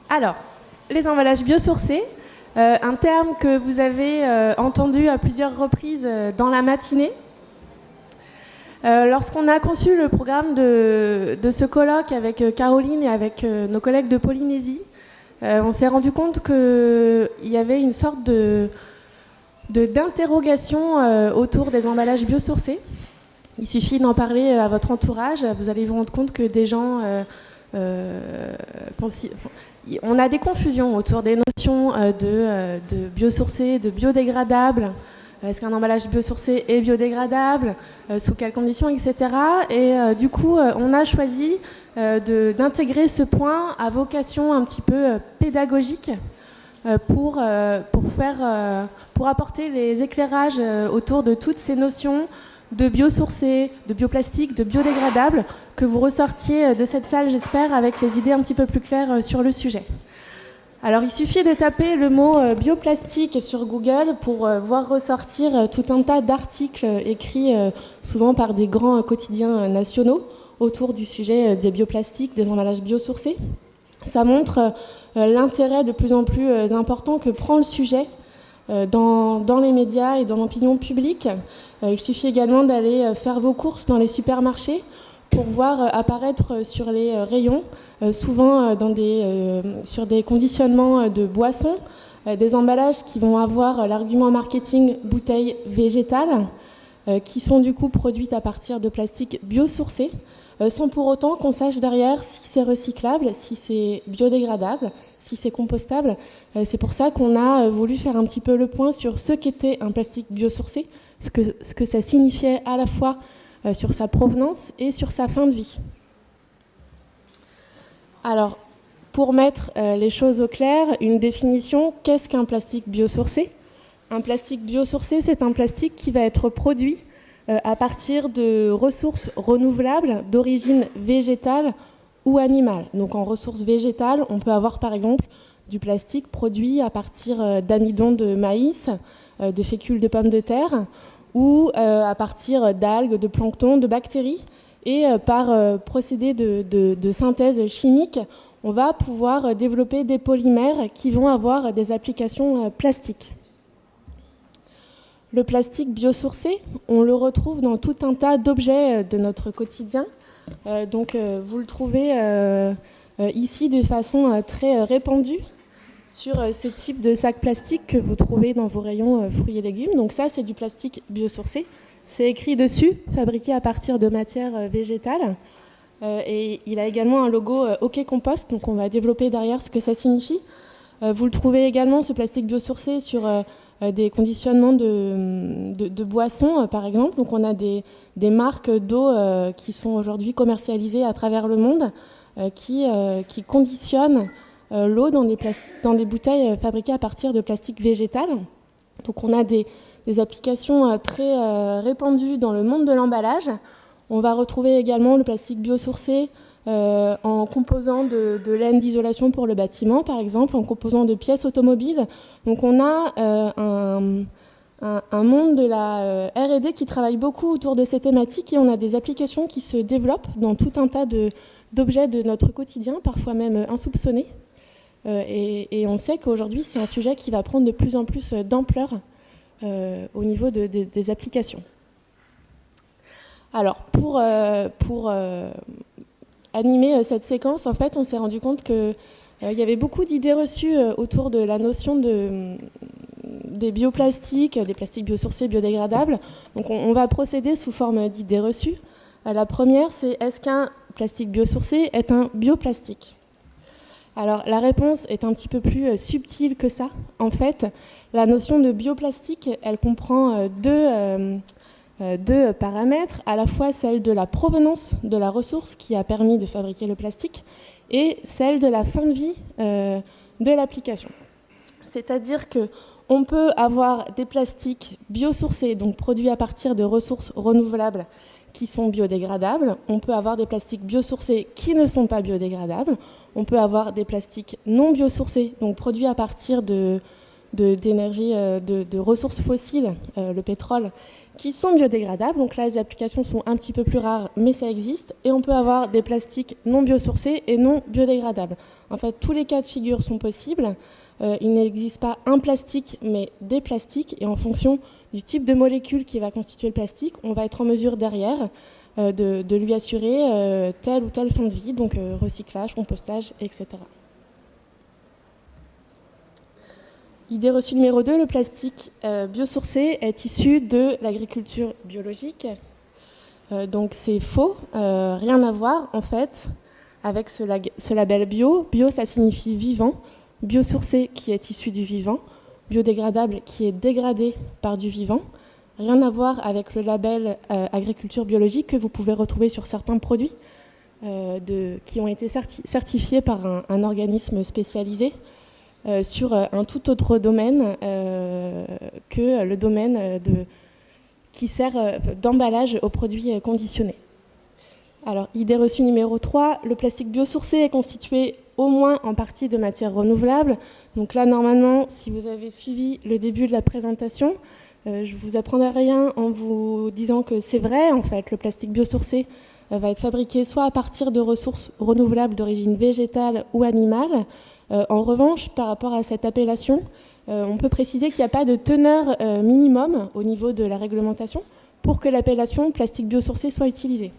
Alors, les emballages biosourcés, un terme que vous avez entendu à plusieurs reprises dans la matinée. Lorsqu'on a conçu le programme de ce colloque avec Caroline et avec nos collègues de Polynésie, on s'est rendu compte qu'il y avait une sorte d'interrogation autour des emballages biosourcés. Il suffit d'en parler à votre entourage, vous allez vous rendre compte que des gens... on a des confusions autour des notions de biosourcé, de biodégradable. Est-ce qu'un emballage biosourcé est biodégradable, sous quelles conditions, etc. Et du coup, on a choisi d'intégrer ce point à vocation un petit peu pédagogique pour apporter les éclairages autour de toutes ces notions de biosourcé, de bioplastique, de biodégradable, que vous ressortiez de cette salle, j'espère, avec les idées un petit peu plus claires sur le sujet. Alors, il suffit de taper le mot bioplastique sur Google pour voir ressortir tout un tas d'articles écrits souvent par des grands quotidiens nationaux autour du sujet des bioplastiques, des emballages biosourcés. Ça montre l'intérêt de plus en plus important que prend le sujet dans les médias et dans l'opinion publique. Il suffit également d'aller faire vos courses dans les supermarchés pour voir apparaître sur les rayons, souvent sur des conditionnements de boissons, des emballages qui vont avoir l'argument marketing bouteille végétale, qui sont du coup produites à partir de plastique biosourcé, sans pour autant qu'on sache derrière si c'est recyclable, si c'est biodégradable, si c'est compostable. C'est pour ça qu'on a voulu faire un petit peu le point sur ce qu'était un plastique biosourcé, ce que ça signifiait à la fois sur sa provenance et sur sa fin de vie. Alors, pour mettre les choses au clair, une définition, qu'est-ce qu'un plastique biosourcé ? Un plastique biosourcé, c'est un plastique qui va être produit à partir de ressources renouvelables d'origine végétale ou animale. Donc en ressources végétales, on peut avoir par exemple du plastique produit à partir d'amidon de maïs, de fécule de pommes de terre, ou à partir d'algues, de plancton, de bactéries. Et par procédé de synthèse chimique, on va pouvoir développer des polymères qui vont avoir des applications plastiques. Le plastique biosourcé, on le retrouve dans tout un tas d'objets de notre quotidien. Donc vous le trouvez ici de façon très répandue sur ce type de sac plastique que vous trouvez dans vos rayons fruits et légumes. Donc ça, c'est du plastique biosourcé. C'est écrit dessus, fabriqué à partir de matières végétales. Et il a également un logo OK Compost, donc on va développer derrière ce que ça signifie. Vous le trouvez également, ce plastique biosourcé, sur des conditionnements de boissons, par exemple. Donc on a des marques d'eau qui sont aujourd'hui commercialisées à travers le monde, qui conditionnent l'eau dans des bouteilles fabriquées à partir de plastique végétal. Donc on a des applications très répandues dans le monde de l'emballage. On va retrouver également le plastique biosourcé en composant de laine d'isolation pour le bâtiment, par exemple, en composant de pièces automobiles. Donc on a un monde de la R&D qui travaille beaucoup autour de ces thématiques et on a des applications qui se développent dans tout un tas d'objets de notre quotidien, parfois même insoupçonnés. Et on sait qu'aujourd'hui, c'est un sujet qui va prendre de plus en plus d'ampleur au niveau des applications. Alors, pour animer cette séquence, en fait, on s'est rendu compte qu'il y avait beaucoup d'idées reçues autour de la notion des bioplastiques, des plastiques biosourcés, biodégradables. Donc, on va procéder sous forme d'idées reçues. La première, c'est est-ce qu'un plastique biosourcé est un bioplastique ? Alors, la réponse est un petit peu plus subtile que ça. En fait, la notion de bioplastique, elle comprend deux paramètres, à la fois celle de la provenance de la ressource qui a permis de fabriquer le plastique et celle de la fin de vie de l'application. C'est-à-dire qu'on peut avoir des plastiques biosourcés, donc produits à partir de ressources renouvelables qui sont biodégradables. On peut avoir des plastiques biosourcés qui ne sont pas biodégradables. On peut avoir des plastiques non biosourcés, donc produits à partir d'énergie, de ressources fossiles, le pétrole, qui sont biodégradables. Donc là, les applications sont un petit peu plus rares, mais ça existe. Et on peut avoir des plastiques non biosourcés et non biodégradables. En fait, tous les cas de figure sont possibles. Il n'existe pas un plastique, mais des plastiques. Et en fonction du type de molécule qui va constituer le plastique, on va être en mesure derrière de lui assurer telle ou telle fin de vie, donc recyclage, compostage, etc. Idée reçue numéro 2, le plastique biosourcé est issu de l'agriculture biologique. Donc c'est faux, rien à voir en fait avec ce label bio. Bio, ça signifie vivant, biosourcé qui est issu du vivant, biodégradable qui est dégradé par du vivant. Rien à voir avec le label agriculture biologique que vous pouvez retrouver sur certains produits qui ont été certifiés par un organisme spécialisé. Sur un tout autre domaine que le domaine qui sert d'emballage aux produits conditionnés. Alors, idée reçue numéro 3, le plastique biosourcé est constitué au moins en partie de matières renouvelables. Donc là, normalement, si vous avez suivi le début de la présentation, je ne vous apprendrai rien en vous disant que c'est vrai, en fait, le plastique biosourcé va être fabriqué soit à partir de ressources renouvelables d'origine végétale ou animale. En revanche, par rapport à cette appellation, on peut préciser qu'il n'y a pas de teneur minimum au niveau de la réglementation pour que l'appellation plastique biosourcé soit utilisée.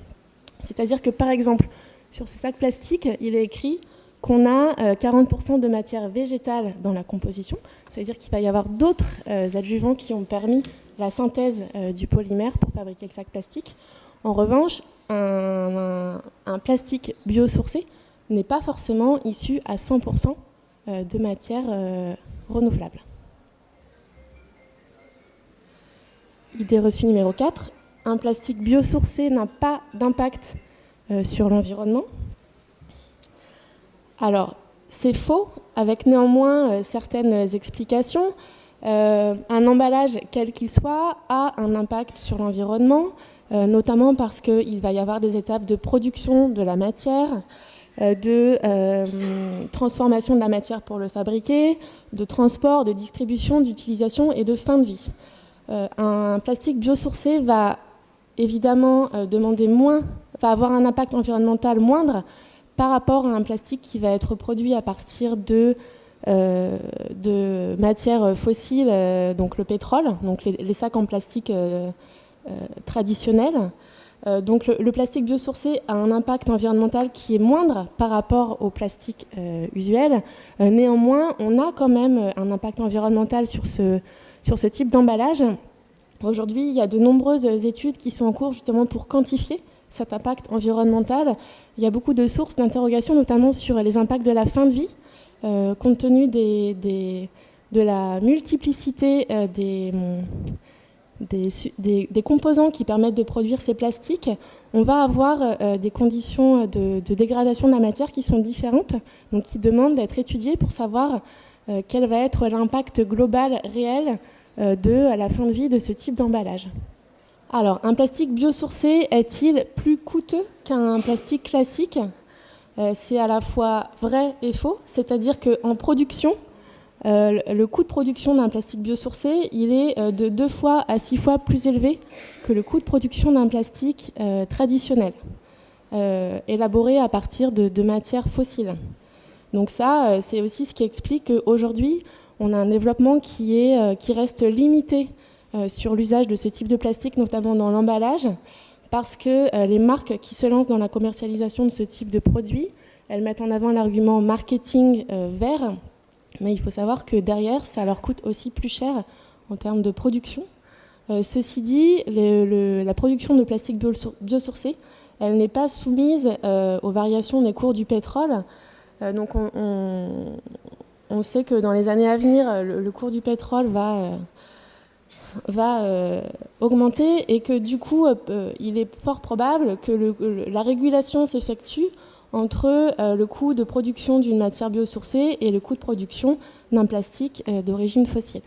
C'est-à-dire que, par exemple, sur ce sac plastique, il est écrit qu'on a 40% de matière végétale dans la composition. C'est-à-dire qu'il va y avoir d'autres adjuvants qui ont permis la synthèse du polymère pour fabriquer le sac plastique. En revanche, un plastique biosourcé n'est pas forcément issu à 100% de matière renouvelable. Idée reçue numéro 4, un plastique biosourcé n'a pas d'impact sur l'environnement. Alors, c'est faux, avec néanmoins certaines explications. Un emballage, quel qu'il soit, a un impact sur l'environnement, notamment parce qu'il va y avoir des étapes de production de la matière, de transformation de la matière pour le fabriquer, de transport, de distribution, d'utilisation et de fin de vie. Un plastique biosourcé va évidemment va avoir un impact environnemental moindre par rapport à un plastique qui va être produit à partir de matières fossiles, donc le pétrole, donc les sacs en plastique traditionnels. Donc le plastique biosourcé a un impact environnemental qui est moindre par rapport au plastique usuel. Néanmoins, on a quand même un impact environnemental sur ce type d'emballage. Aujourd'hui, il y a de nombreuses études qui sont en cours justement pour quantifier cet impact environnemental. Il y a beaucoup de sources d'interrogation, notamment sur les impacts de la fin de vie, compte tenu de la multiplicité des composants qui permettent de produire ces plastiques. On va avoir des conditions de dégradation de la matière qui sont différentes, donc qui demandent d'être étudiées pour savoir quel va être l'impact global réel de la fin de vie de ce type d'emballage. Alors, un plastique biosourcé est-il plus coûteux qu'un plastique classique ? C'est à la fois vrai et faux, c'est-à-dire qu'en production, le coût de production d'un plastique biosourcé, il est de 2 fois à 6 fois plus élevé que le coût de production d'un plastique traditionnel, élaboré à partir de matières fossiles. Donc ça, c'est aussi ce qui explique qu'aujourd'hui, on a un développement qui reste limité sur l'usage de ce type de plastique, notamment dans l'emballage, parce que les marques qui se lancent dans la commercialisation de ce type de produit, elles mettent en avant l'argument marketing vert, mais il faut savoir que derrière, ça leur coûte aussi plus cher en termes de production. Ceci dit, la production de plastique biosourcé, elle n'est pas soumise aux variations des cours du pétrole. Donc on sait que dans les années à venir, le cours du pétrole va augmenter et que du coup, il est fort probable que la régulation s'effectue entre le coût de production d'une matière biosourcée et le coût de production d'un plastique d'origine fossile.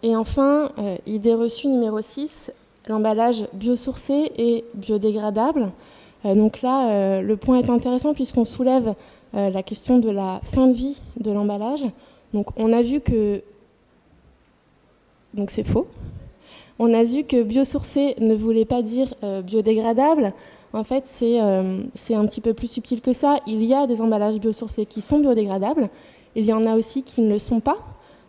Et enfin, idée reçue numéro 6, l'emballage biosourcé et biodégradable. Donc là, le point est intéressant puisqu'on soulève la question de la fin de vie de l'emballage. Donc on a vu que... Donc c'est faux. On a vu que biosourcé ne voulait pas dire biodégradable. En fait, c'est un petit peu plus subtil que ça. Il y a des emballages biosourcés qui sont biodégradables. Il y en a aussi qui ne le sont pas.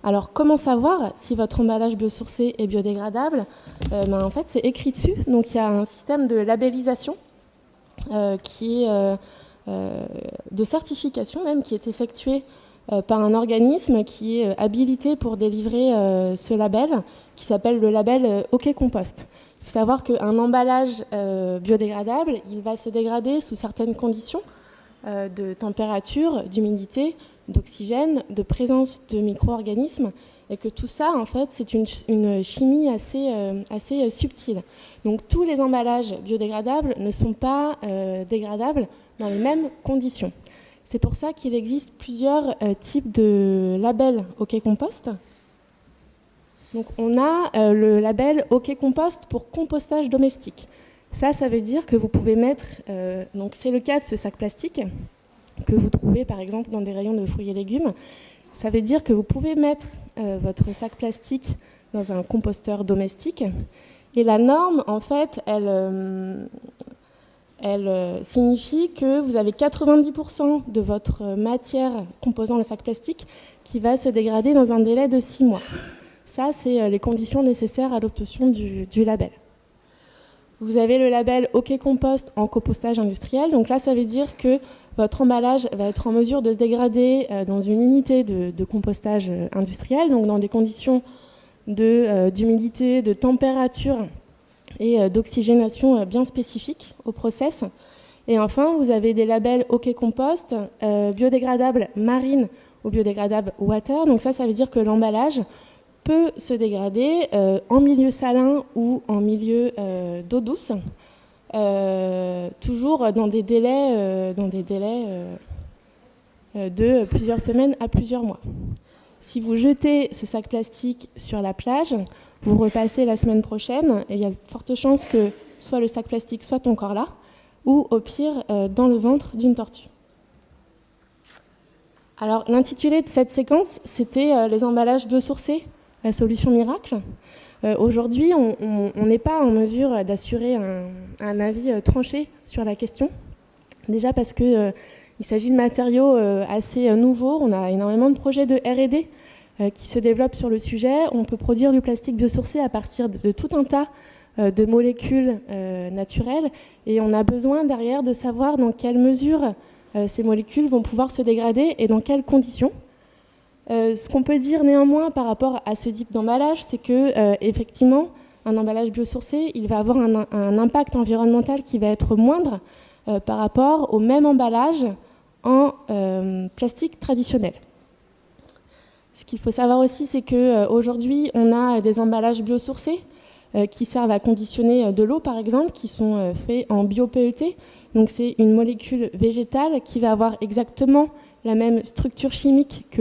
Alors, comment savoir si votre emballage biosourcé est biodégradable ? En fait, c'est écrit dessus. Donc, il y a un système de labellisation qui est de certification même, qui est effectué par un organisme qui est habilité pour délivrer ce label, qui s'appelle le label OK Compost. Il faut savoir qu'un emballage biodégradable, il va se dégrader sous certaines conditions de température, d'humidité, d'oxygène, de présence de micro-organismes, et que tout ça, en fait, c'est une chimie assez subtile. Donc tous les emballages biodégradables ne sont pas dégradables dans les mêmes conditions. C'est pour ça qu'il existe plusieurs types de labels OK Compost. Donc on a le label OK Compost pour compostage domestique. Ça veut dire que vous pouvez mettre, donc c'est le cas de ce sac plastique que vous trouvez par exemple dans des rayons de fruits et légumes. Ça veut dire que vous pouvez mettre votre sac plastique dans un composteur domestique. Et la norme, en fait, elle signifie que vous avez 90% de votre matière composant le sac plastique qui va se dégrader dans un délai de 6 mois. Ça, c'est les conditions nécessaires à l'obtention du label. Vous avez le label OK Compost en compostage industriel. Donc là, ça veut dire que votre emballage va être en mesure de se dégrader dans une unité de compostage industriel, donc dans des conditions d'humidité, de température et d'oxygénation bien spécifiques au process. Et enfin, vous avez des labels OK Compost, biodégradable marine ou biodégradable water. Donc ça veut dire que l'emballage peut se dégrader en milieu salin ou en milieu d'eau douce, toujours dans des délais de plusieurs semaines à plusieurs mois. Si vous jetez ce sac plastique sur la plage, vous repassez la semaine prochaine et il y a de fortes chances que soit le sac plastique soit encore là, ou au pire dans le ventre d'une tortue. Alors l'intitulé de cette séquence, c'était les emballages biosourcés, la solution miracle. Aujourd'hui, on n'est pas en mesure d'assurer un avis tranché sur la question. Déjà parce qu'il s'agit de matériaux assez nouveaux. On a énormément de projets de R&D qui se développent sur le sujet. On peut produire du plastique biosourcé à partir de tout un tas de molécules naturelles. Et on a besoin derrière de savoir dans quelle mesure ces molécules vont pouvoir se dégrader et dans quelles conditions. Ce qu'on peut dire néanmoins par rapport à ce type d'emballage, c'est que effectivement, un emballage biosourcé, il va avoir un impact environnemental qui va être moindre par rapport au même emballage en plastique traditionnel. Ce qu'il faut savoir aussi, c'est qu'aujourd'hui, on a des emballages biosourcés qui servent à conditionner de l'eau, par exemple, qui sont faits en bio-PET. Donc c'est une molécule végétale qui va avoir exactement la même structure chimique que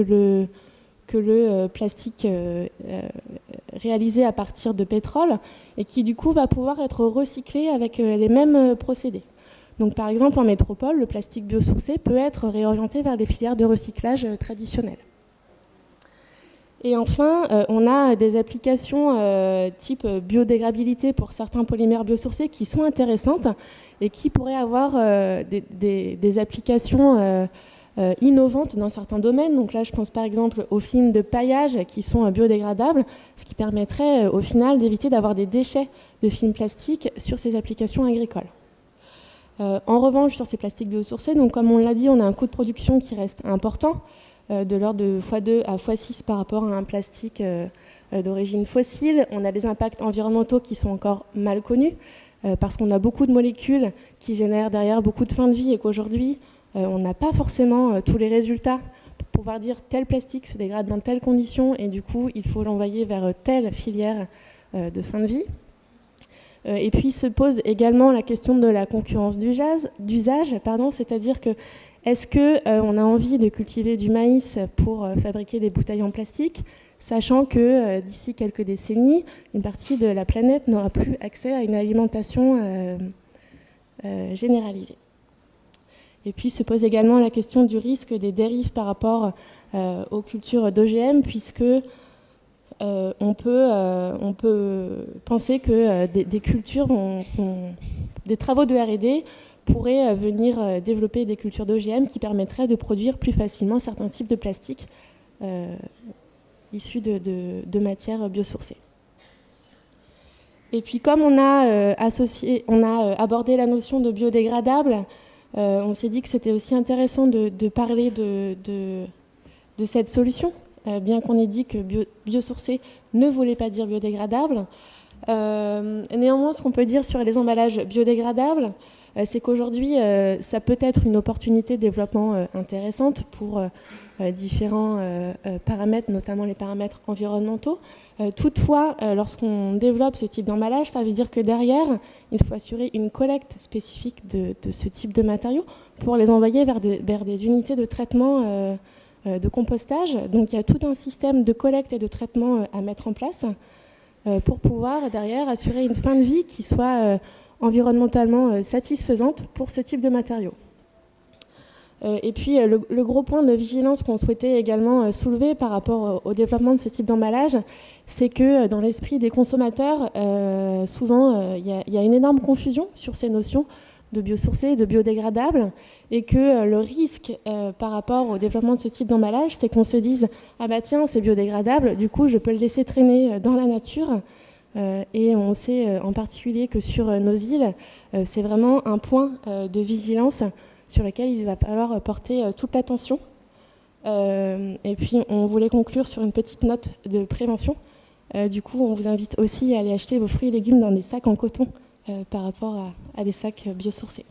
le plastique réalisé à partir de pétrole et qui du coup va pouvoir être recyclé avec les mêmes procédés. Donc par exemple en métropole, le plastique biosourcé peut être réorienté vers des filières de recyclage traditionnelles. Et enfin, on a des applications type biodégradabilité pour certains polymères biosourcés qui sont intéressantes et qui pourraient avoir des applications innovantes dans certains domaines. Donc là, je pense par exemple aux films de paillage qui sont biodégradables, ce qui permettrait au final d'éviter d'avoir des déchets de films plastiques sur ces applications agricoles. En revanche, sur ces plastiques biosourcés, donc comme on l'a dit, on a un coût de production qui reste important, de l'ordre de x2 à x6 par rapport à un plastique d'origine fossile. On a des impacts environnementaux qui sont encore mal connus, parce qu'on a beaucoup de molécules qui génèrent derrière beaucoup de fins de vie et qu'aujourd'hui, on n'a pas forcément tous les résultats pour pouvoir dire tel plastique se dégrade dans telles conditions et du coup, il faut l'envoyer vers telle filière de fin de vie. Et puis se pose également la question de la concurrence d'usage, c'est-à-dire que est-ce qu'on a envie de cultiver du maïs pour fabriquer des bouteilles en plastique, sachant que d'ici quelques décennies, une partie de la planète n'aura plus accès à une alimentation généralisée. Et puis se pose également la question du risque des dérives par rapport aux cultures d'OGM, puisque on peut penser que des cultures des travaux de R&D pourraient venir développer des cultures d'OGM qui permettraient de produire plus facilement certains types de plastiques issus de matières biosourcées. Et puis comme on a abordé la notion de biodégradable, on s'est dit que c'était aussi intéressant de parler de cette solution, bien qu'on ait dit que biosourcé ne voulait pas dire biodégradable. Néanmoins, ce qu'on peut dire sur les emballages biodégradables, c'est qu'aujourd'hui, ça peut être une opportunité de développement intéressante pour différents paramètres, notamment les paramètres environnementaux. Toutefois, lorsqu'on développe ce type d'emballage, ça veut dire que derrière, il faut assurer une collecte spécifique de ce type de matériaux pour les envoyer vers des unités de traitement de compostage. Donc il y a tout un système de collecte et de traitement à mettre en place pour pouvoir derrière assurer une fin de vie qui soit environnementalement satisfaisante pour ce type de matériaux. Et puis le gros point de vigilance qu'on souhaitait également soulever par rapport au développement de ce type d'emballage, c'est que dans l'esprit des consommateurs, souvent il y a une énorme confusion sur ces notions de biosourcé et de biodégradable, et que le risque par rapport au développement de ce type d'emballage, c'est qu'on se dise « Ah bah tiens, c'est biodégradable, du coup je peux le laisser traîner dans la nature ». Et on sait en particulier que sur nos îles, c'est vraiment un point de vigilance sur lequel il va falloir porter toute l'attention. Et puis on voulait conclure sur une petite note de prévention. Du coup, on vous invite aussi à aller acheter vos fruits et légumes dans des sacs en coton par rapport à des sacs biosourcés.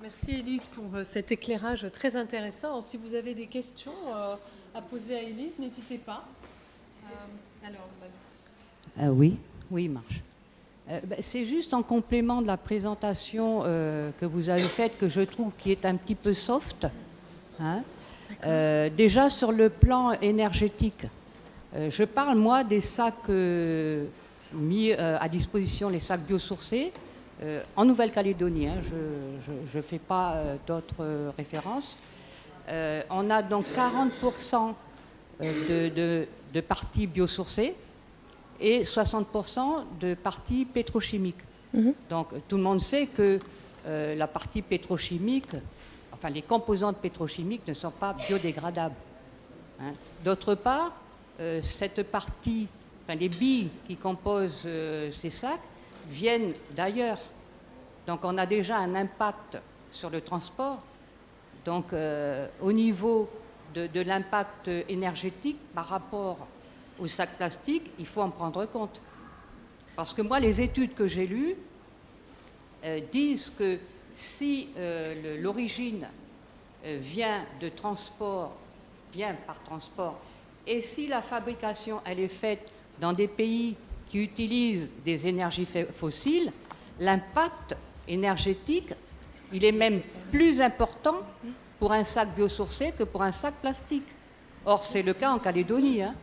Merci Élise pour cet éclairage très intéressant. Si vous avez des questions à poser à Élise, n'hésitez pas. Oui, il marche. C'est juste en complément de la présentation que vous avez faite que je trouve qui est un petit peu soft. Hein. Déjà sur le plan énergétique, je parle moi des sacs mis à disposition, les sacs biosourcés, en Nouvelle-Calédonie. Hein, je ne fais pas d'autres références. On a donc 40% de parties biosourcées et 60% de parties pétrochimiques. Donc tout le monde sait que la partie pétrochimique, enfin les composantes pétrochimiques ne sont pas biodégradables. Hein. D'autre part, cette partie, enfin les billes qui composent ces sacs viennent d'ailleurs. Donc on a déjà un impact sur le transport. Donc au niveau de l'impact énergétique par rapport aux sacs plastiques, il faut en prendre compte. Parce que moi, les études que j'ai lues disent que si l'origine vient par transport, et si la fabrication elle est faite dans des pays qui utilisent des énergies fossiles, l'impact énergétique, il est même plus important pour un sac biosourcé que pour un sac plastique. Or, c'est le cas en Calédonie. Hein.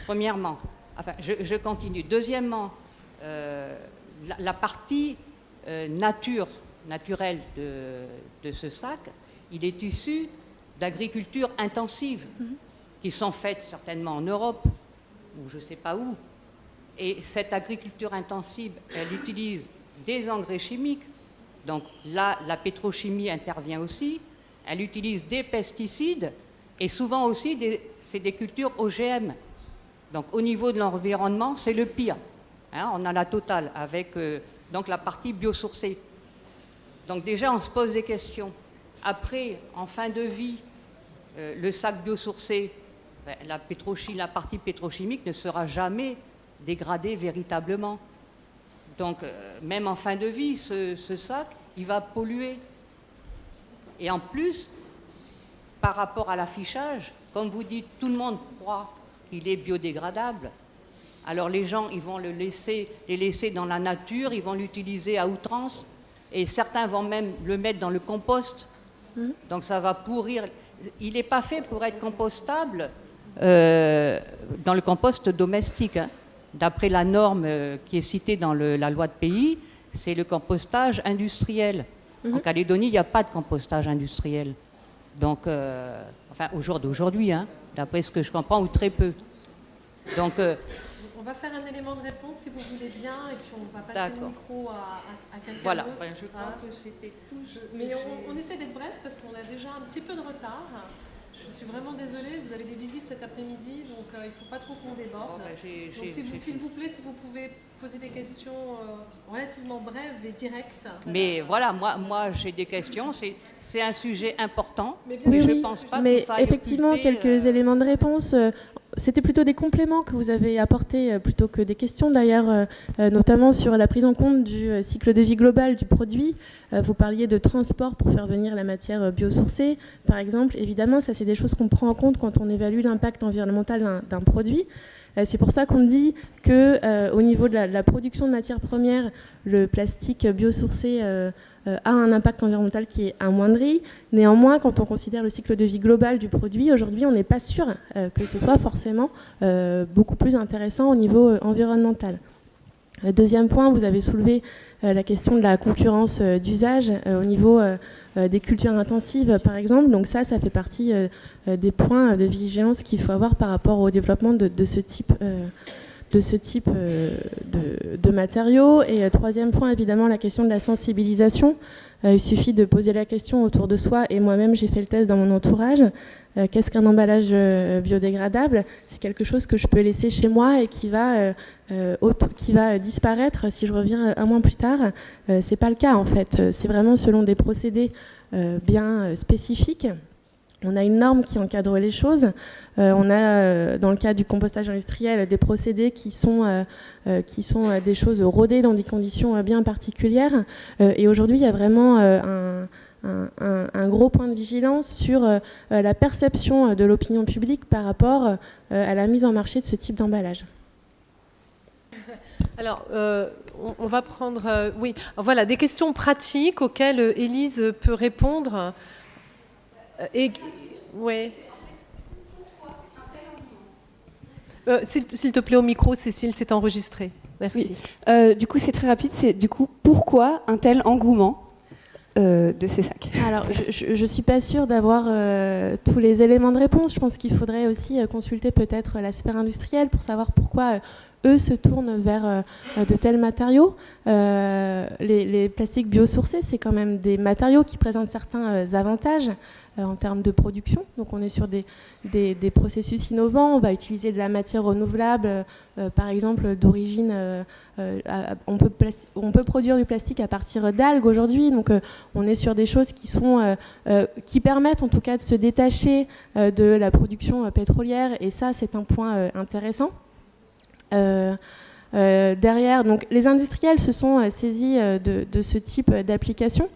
Premièrement, enfin, je continue. Deuxièmement, la partie naturelle de ce sac, il est issu d'agriculture intensive, qui sont faites certainement en Europe, ou je ne sais pas où. Et cette agriculture intensive, elle utilise des engrais chimiques. Donc là, la pétrochimie intervient aussi. Elle utilise des pesticides et souvent aussi, c'est des cultures OGM. Donc au niveau de l'environnement, c'est le pire. Hein, on a la totale avec donc la partie biosourcée. Donc déjà, on se pose des questions. Après, en fin de vie, le sac biosourcé, la partie pétrochimique ne sera jamais dégradée véritablement. Donc, même en fin de vie, ce sac, il va polluer. Et en plus, par rapport à l'affichage, comme vous dites, tout le monde croit qu'il est biodégradable. Alors les gens, ils vont les laisser dans la nature, ils vont l'utiliser à outrance, et certains vont même le mettre dans le compost. Donc ça va pourrir. Il n'est pas fait pour être compostable dans le compost domestique. Hein. D'après la norme qui est citée dans la loi de pays, c'est le compostage industriel. En Calédonie, il n'y a pas de compostage industriel. Donc, enfin, au jour d'aujourd'hui, hein, d'après ce que je comprends, ou très peu. Donc, on va faire un élément de réponse si vous voulez bien, et puis on va passer le micro à quelqu'un voilà. d'autre. Ben, je crois que c'était tout. Mais on essaie d'être bref parce qu'on a déjà un petit peu de retard. Je suis vraiment désolée, vous avez des visites cet après-midi, donc il ne faut pas trop qu'on déborde. Donc s'il vous plaît, si vous pouvez poser des questions relativement brèves et directes. Mais voilà, moi j'ai des questions, c'est un sujet important, mais je ne pense pas mais qu'il faille effectivement, occulter, quelques éléments de réponse. C'était plutôt des compléments que vous avez apportés plutôt que des questions d'ailleurs, notamment sur la prise en compte du cycle de vie global du produit. Vous parliez de transport pour faire venir la matière biosourcée, par exemple. Évidemment, ça c'est des choses qu'on prend en compte quand on évalue l'impact environnemental d'un produit. C'est pour ça qu'on dit qu'au niveau de la production de matières premières, le plastique biosourcé a un impact environnemental qui est amoindri. Néanmoins, quand on considère le cycle de vie global du produit, aujourd'hui, on n'est pas sûr que ce soit forcément beaucoup plus intéressant au niveau environnemental. Deuxième point, vous avez soulevé la question de la concurrence d'usage au niveau des cultures intensives, par exemple. Donc ça fait partie des points de vigilance qu'il faut avoir par rapport au développement de ce type de matériaux. Et troisième point, évidemment, la question de la sensibilisation. Il suffit de poser la question autour de soi, et moi-même j'ai fait le test dans mon entourage. Qu'est-ce qu'un emballage biodégradable? C'est quelque chose que je peux laisser chez moi et qui va disparaître si je reviens un mois plus tard. C'est pas le cas en fait. C'est vraiment selon des procédés bien spécifiques. On a une norme qui encadre les choses. On a, dans le cas du compostage industriel, des procédés qui sont des choses rodées dans des conditions bien particulières. Et aujourd'hui, il y a vraiment un gros point de vigilance sur la perception de l'opinion publique par rapport à la mise en marché de ce type d'emballage. Alors, on va prendre... oui, voilà, des questions pratiques auxquelles Élise peut répondre. Ouais. S'il te plaît, au micro, Cécile, c'est enregistré. Merci. Oui. Du coup, c'est très rapide. C'est du coup, pourquoi un tel engouement de ces sacs? Alors, je ne suis pas sûre d'avoir tous les éléments de réponse. Je pense qu'il faudrait aussi consulter peut-être la sphère industrielle pour savoir pourquoi eux se tournent vers de tels matériaux. Les plastiques biosourcés, c'est quand même des matériaux qui présentent certains avantages en termes de production. Donc on est sur des processus innovants. On va utiliser de la matière renouvelable, par exemple d'origine... on peut produire du plastique à partir d'algues aujourd'hui. Donc on est sur des choses qui permettent en tout cas de se détacher de la production pétrolière. Et ça, c'est un point intéressant. Derrière, donc, les industriels se sont saisis de ce type d'application.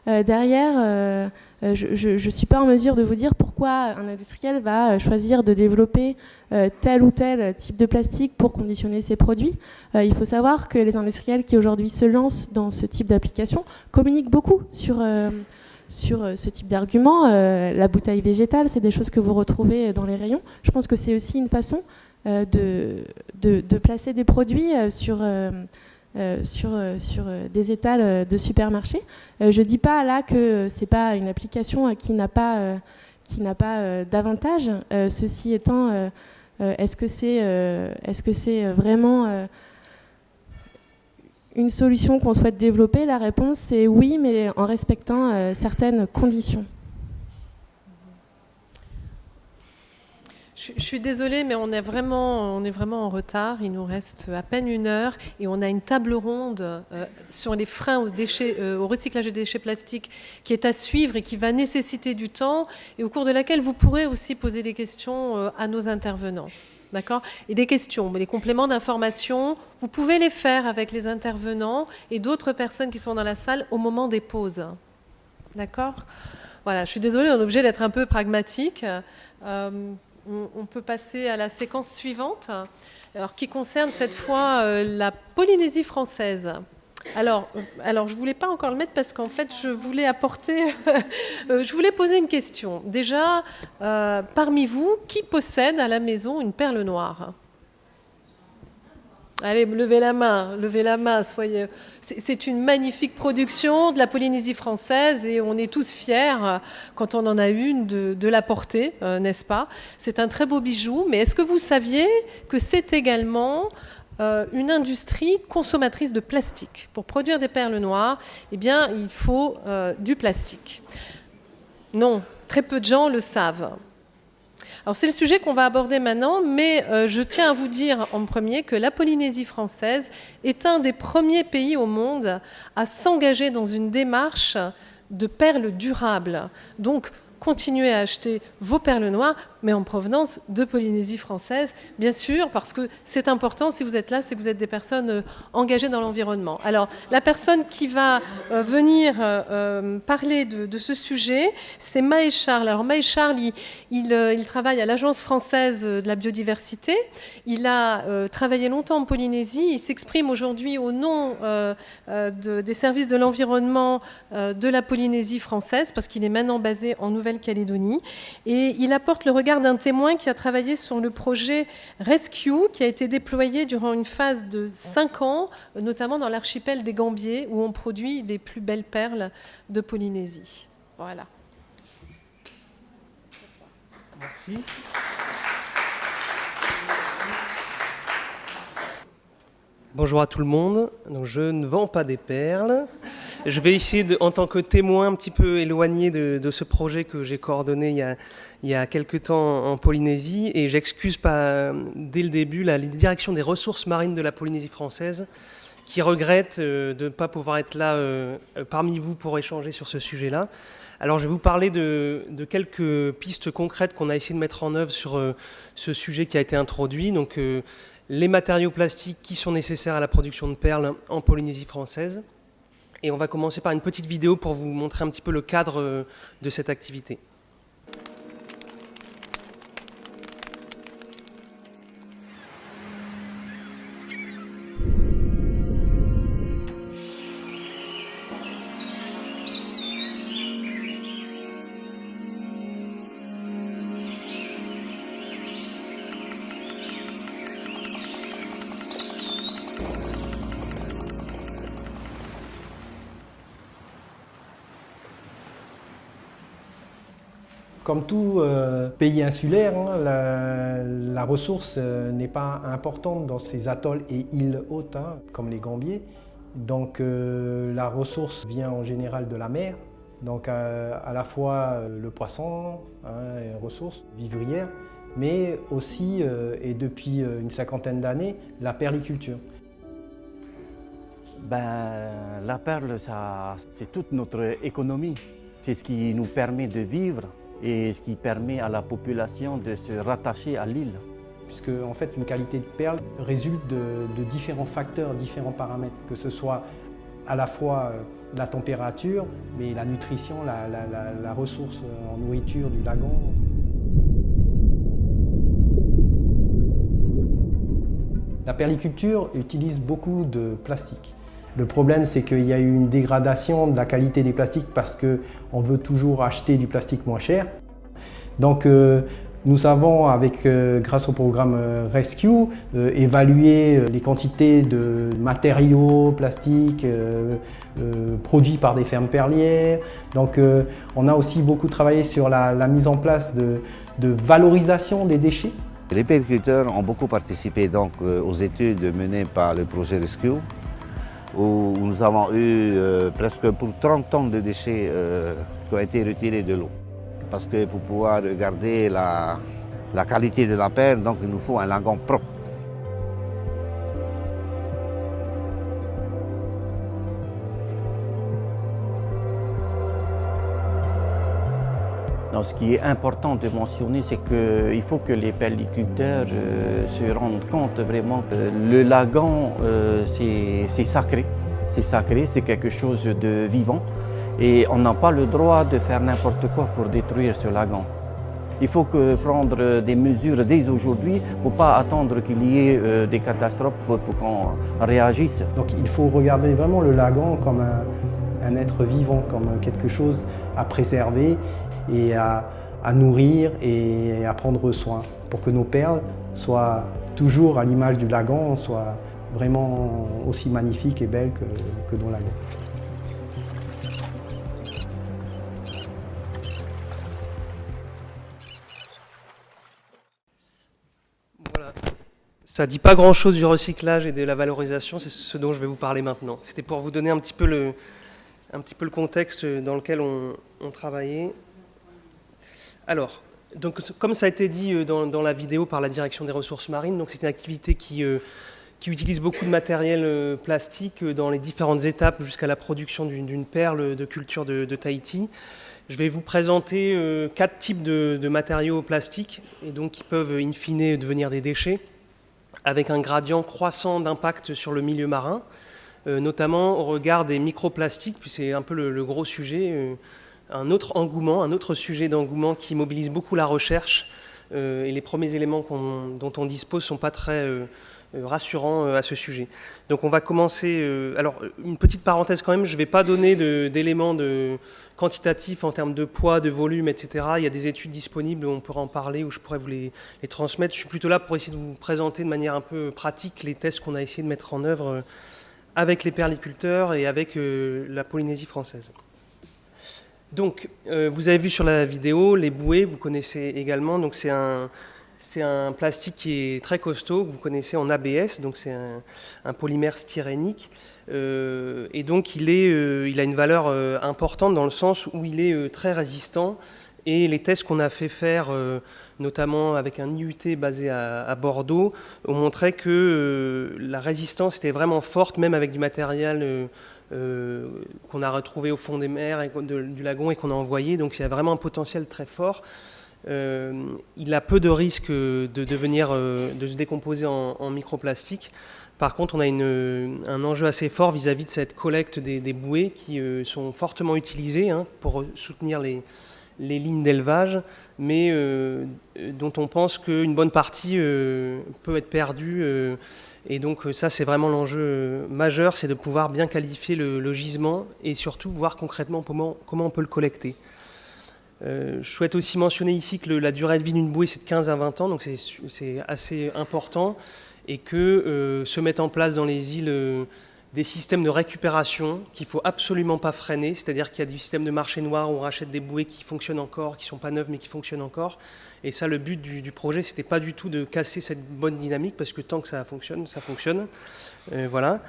Derrière, je ne suis pas en mesure de vous dire pourquoi un industriel va choisir de développer tel ou tel type de plastique pour conditionner ses produits. Il faut savoir que les industriels qui aujourd'hui se lancent dans ce type d'application communiquent beaucoup sur ce type d'argument. La bouteille végétale, c'est des choses que vous retrouvez dans les rayons. Je pense que c'est aussi une façon de placer des produits sur des étals de supermarchés. Je ne dis pas là que ce n'est pas une application qui n'a pas d'avantage. Ceci étant, est-ce que c'est vraiment une solution qu'on souhaite développer? La réponse c'est oui, mais en respectant certaines conditions. Je suis désolée, mais on est vraiment en retard. Il nous reste à peine 1 heure et on a une table ronde sur les freins au recyclage des déchets plastiques qui est à suivre et qui va nécessiter du temps et au cours de laquelle vous pourrez aussi poser des questions à nos intervenants. D'accord ? Et des questions, des compléments d'information, vous pouvez les faire avec les intervenants et d'autres personnes qui sont dans la salle au moment des pauses. D'accord ? Voilà, je suis désolée, on est obligé d'être un peu pragmatique. On peut passer à la séquence suivante, alors, qui concerne cette fois la Polynésie française. Alors, je ne voulais pas encore le mettre parce qu'en fait, je voulais poser une question. Déjà, parmi vous, qui possède à la maison une perle noire? Allez, levez la main, soyez... C'est une magnifique production de la Polynésie française et on est tous fiers, quand on en a une, de la porter, n'est-ce pas? C'est un très beau bijou, mais est-ce que vous saviez que c'est également une industrie consommatrice de plastique? Pour produire des perles noires, eh bien, il faut du plastique. Non, très peu de gens le savent. Alors c'est le sujet qu'on va aborder maintenant, mais je tiens à vous dire en premier que la Polynésie française est un des premiers pays au monde à s'engager dans une démarche de perles durables. Donc continuez à acheter vos perles noires, mais en provenance de Polynésie française, bien sûr, parce que c'est important, si vous êtes là, c'est que vous êtes des personnes engagées dans l'environnement. Alors, la personne qui va venir parler de ce sujet, c'est Maë Charles. Alors, Maë Charles, il travaille à l'Agence française de la biodiversité. Il a travaillé longtemps en Polynésie. Il s'exprime aujourd'hui au nom des services de l'environnement de la Polynésie française, parce qu'il est maintenant basé en Nouvelle-Calédonie. Et il apporte le regard d'un témoin qui a travaillé sur le projet Rescue, qui a été déployé durant une phase de 5 ans, notamment dans l'archipel des Gambiers, où on produit les plus belles perles de Polynésie. Voilà. Merci. Bonjour à tout le monde. Donc, je ne vends pas des perles. Je vais essayer, en tant que témoin un petit peu éloigné de ce projet que j'ai coordonné il y a quelques temps en Polynésie. Et j'excuse pas dès le début la direction des ressources marines de la Polynésie française qui regrette de ne pas pouvoir être là parmi vous pour échanger sur ce sujet-là. Alors je vais vous parler de quelques pistes concrètes qu'on a essayé de mettre en œuvre sur ce sujet qui a été introduit. Donc les matériaux plastiques qui sont nécessaires à la production de perles en Polynésie française. Et on va commencer par une petite vidéo pour vous montrer un petit peu le cadre de cette activité. Comme tout pays insulaire, la ressource n'est pas importante dans ces atolls et îles hautes, comme les Gambiers. Donc la ressource vient en général de la mer, donc à la fois le poisson, une ressource vivrière, mais aussi, et depuis une cinquantaine d'années, la perliculture. La perle, c'est toute notre économie. C'est ce qui nous permet de vivre et ce qui permet à la population de se rattacher à l'île. Puisque en fait, une qualité de perle résulte de différents facteurs, différents paramètres, que ce soit à la fois la température, mais la nutrition, la ressource en nourriture du lagon. La perliculture utilise beaucoup de plastique. Le problème, c'est qu'il y a eu une dégradation de la qualité des plastiques parce qu'on veut toujours acheter du plastique moins cher. Donc, nous avons, grâce au programme Rescue, évalué les quantités de matériaux plastiques produits par des fermes perlières. Donc, on a aussi beaucoup travaillé sur la mise en place de valorisation des déchets. Les perliculteurs ont beaucoup participé donc, aux études menées par le projet Rescue, où nous avons eu presque pour 30 tonnes de déchets qui ont été retirés de l'eau. Parce que pour pouvoir garder la qualité de la perle, donc il nous faut un lagon propre. Donc, ce qui est important de mentionner, c'est qu'il faut que les perliculteurs se rendent compte vraiment que le lagon, c'est sacré. C'est sacré, c'est quelque chose de vivant. Et on n'a pas le droit de faire n'importe quoi pour détruire ce lagon. Il faut prendre des mesures dès aujourd'hui. Il ne faut pas attendre qu'il y ait des catastrophes pour qu'on réagisse. Donc il faut regarder vraiment le lagon comme un être vivant, comme quelque chose à préserver et à nourrir et à prendre soin pour que nos perles soient toujours à l'image du lagon, soient vraiment aussi magnifique et belle que dans lagon. Voilà. Ça ne dit pas grand-chose du recyclage et de la valorisation, c'est ce dont je vais vous parler maintenant. C'était pour vous donner un petit peu le contexte dans lequel on travaillait. Alors, donc, comme ça a été dit dans la vidéo par la direction des ressources marines, c'est une activité qui utilise beaucoup de matériel plastique dans les différentes étapes jusqu'à la production d'une perle de culture de Tahiti. Je vais vous présenter 4 types de matériaux plastiques et donc qui peuvent in fine devenir des déchets avec un gradient croissant d'impact sur le milieu marin, notamment au regard des microplastiques, puis c'est un peu le gros sujet. Un autre sujet d'engouement qui mobilise beaucoup la recherche et les premiers éléments dont on dispose ne sont pas très rassurants à ce sujet. Donc on va commencer... alors une petite parenthèse quand même, je ne vais pas donner d'éléments quantitatifs en termes de poids, de volume, etc. Il y a des études disponibles, on pourra en parler ou je pourrais vous les transmettre. Je suis plutôt là pour essayer de vous présenter de manière un peu pratique les tests qu'on a essayé de mettre en œuvre avec les perliculteurs et avec la Polynésie française. Donc, vous avez vu sur la vidéo les bouées, vous connaissez également. Donc, c'est un plastique qui est très costaud, que vous connaissez en ABS. Donc, c'est un polymère styrénique. Et donc, il a une valeur importante dans le sens où il est très résistant. Et les tests qu'on a fait faire, notamment avec un IUT basé à Bordeaux, ont montré que la résistance était vraiment forte, même avec du matériel qu'on a retrouvé au fond des mers et du lagon et qu'on a envoyé. Donc il y a vraiment un potentiel très fort. Il a peu de risques de se décomposer en microplastique. Par contre, on a un enjeu assez fort vis-à-vis de cette collecte des bouées qui sont fortement utilisées pour soutenir les lignes d'élevage, mais dont on pense qu'une bonne partie peut être perdue. Et donc ça, c'est vraiment l'enjeu majeur, c'est de pouvoir bien qualifier le gisement et surtout voir concrètement comment on peut le collecter. Je souhaite aussi mentionner ici que la durée de vie d'une bouée, c'est de 15 à 20 ans, donc c'est assez important, et que se mettent en place dans les îles des systèmes de récupération qu'il ne faut absolument pas freiner, c'est-à-dire qu'il y a du système de marché noir où on rachète des bouées qui fonctionnent encore, qui ne sont pas neuves mais qui fonctionnent encore. Et ça, le but du projet, ce n'était pas du tout de casser cette bonne dynamique parce que tant que ça fonctionne, ça fonctionne. Voilà.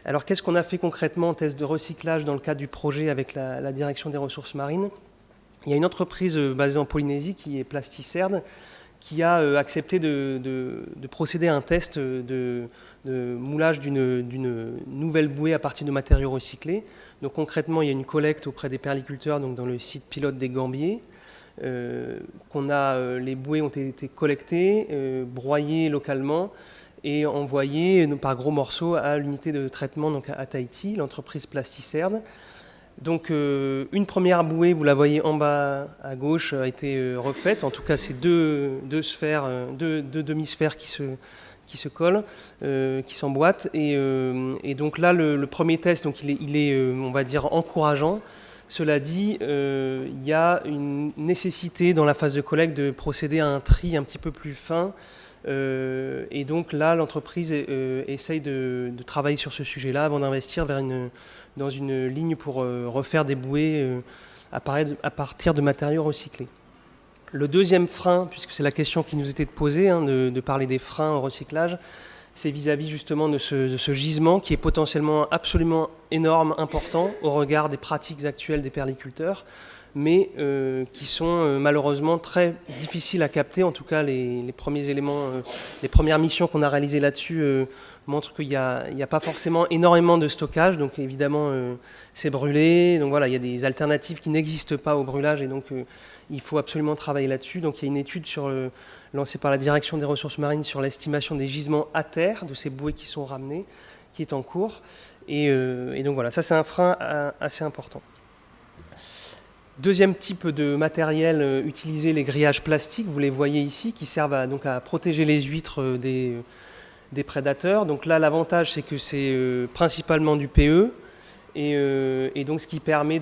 Alors qu'est-ce qu'on a fait concrètement en test de recyclage dans le cadre du projet avec la direction des ressources marines? Il y a une entreprise basée en Polynésie qui est Plasticerd, qui a accepté de procéder à un test de moulage d'une nouvelle bouée à partir de matériaux recyclés. Donc concrètement, il y a une collecte auprès des perliculteurs donc dans le site pilote des Gambiers. Les bouées ont été collectées, broyées localement et envoyées par gros morceaux à l'unité de traitement donc à Tahiti, l'entreprise Plasticerd. Donc une première bouée, vous la voyez en bas à gauche, a été refaite. En tout cas, c'est deux demi-sphères qui se collent, qui s'emboîtent. Et donc là, le premier test, donc il est on va dire, encourageant. Cela dit, il y a une nécessité dans la phase de collecte de procéder à un tri un petit peu plus fin. Et donc là, l'entreprise essaye de travailler sur ce sujet-là avant d'investir dans une ligne pour refaire des bouées à partir de matériaux recyclés. Le deuxième frein, puisque c'est la question qui nous était posée, de parler des freins au recyclage, c'est vis-à-vis justement de ce gisement qui est potentiellement absolument énorme, important au regard des pratiques actuelles des perliculteurs, mais qui sont malheureusement très difficiles à capter. En tout cas, les premiers éléments, les premières missions qu'on a réalisées là-dessus montrent qu'il n'y a pas forcément énormément de stockage. Donc évidemment, c'est brûlé. Donc voilà, il y a des alternatives qui n'existent pas au brûlage et donc il faut absolument travailler là-dessus. Donc il y a une étude lancée par la direction des ressources marines sur l'estimation des gisements à terre de ces bouées qui sont ramenées, qui est en cours. Et donc voilà, ça c'est un frein assez important. Deuxième type de matériel utilisé, les grillages plastiques, vous les voyez ici, qui servent à protéger les huîtres des prédateurs. Donc là, l'avantage, c'est que c'est principalement du PE, et donc ce qui permet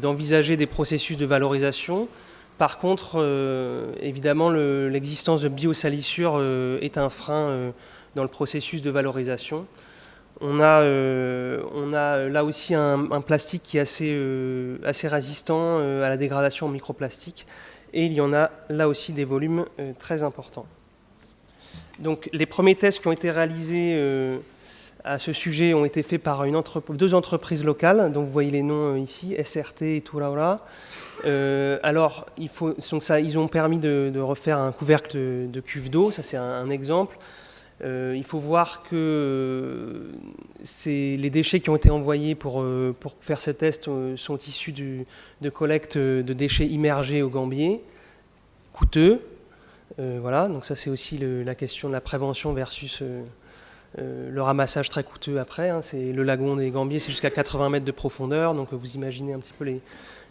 d'envisager des processus de valorisation Par contre, évidemment, l'existence de biosalissures est un frein dans le processus de valorisation. On a là aussi un plastique qui est assez résistant à la dégradation en microplastique, et il y en a là aussi des volumes très importants. Donc les premiers tests qui ont été réalisés à ce sujet ont été faits par deux entreprises locales, donc vous voyez les noms ici, SRT et Turaura. Alors ils ont permis de refaire un couvercle de cuve d'eau, ça c'est un exemple. Il faut voir que les déchets qui ont été envoyés pour faire ce test sont issus de collecte de déchets immergés au gambier, coûteux. Voilà, donc ça c'est aussi la question de la prévention versus le ramassage très coûteux après. Hein. C'est le lagon des Gambiers, c'est jusqu'à 80 mètres de profondeur, donc vous imaginez un petit peu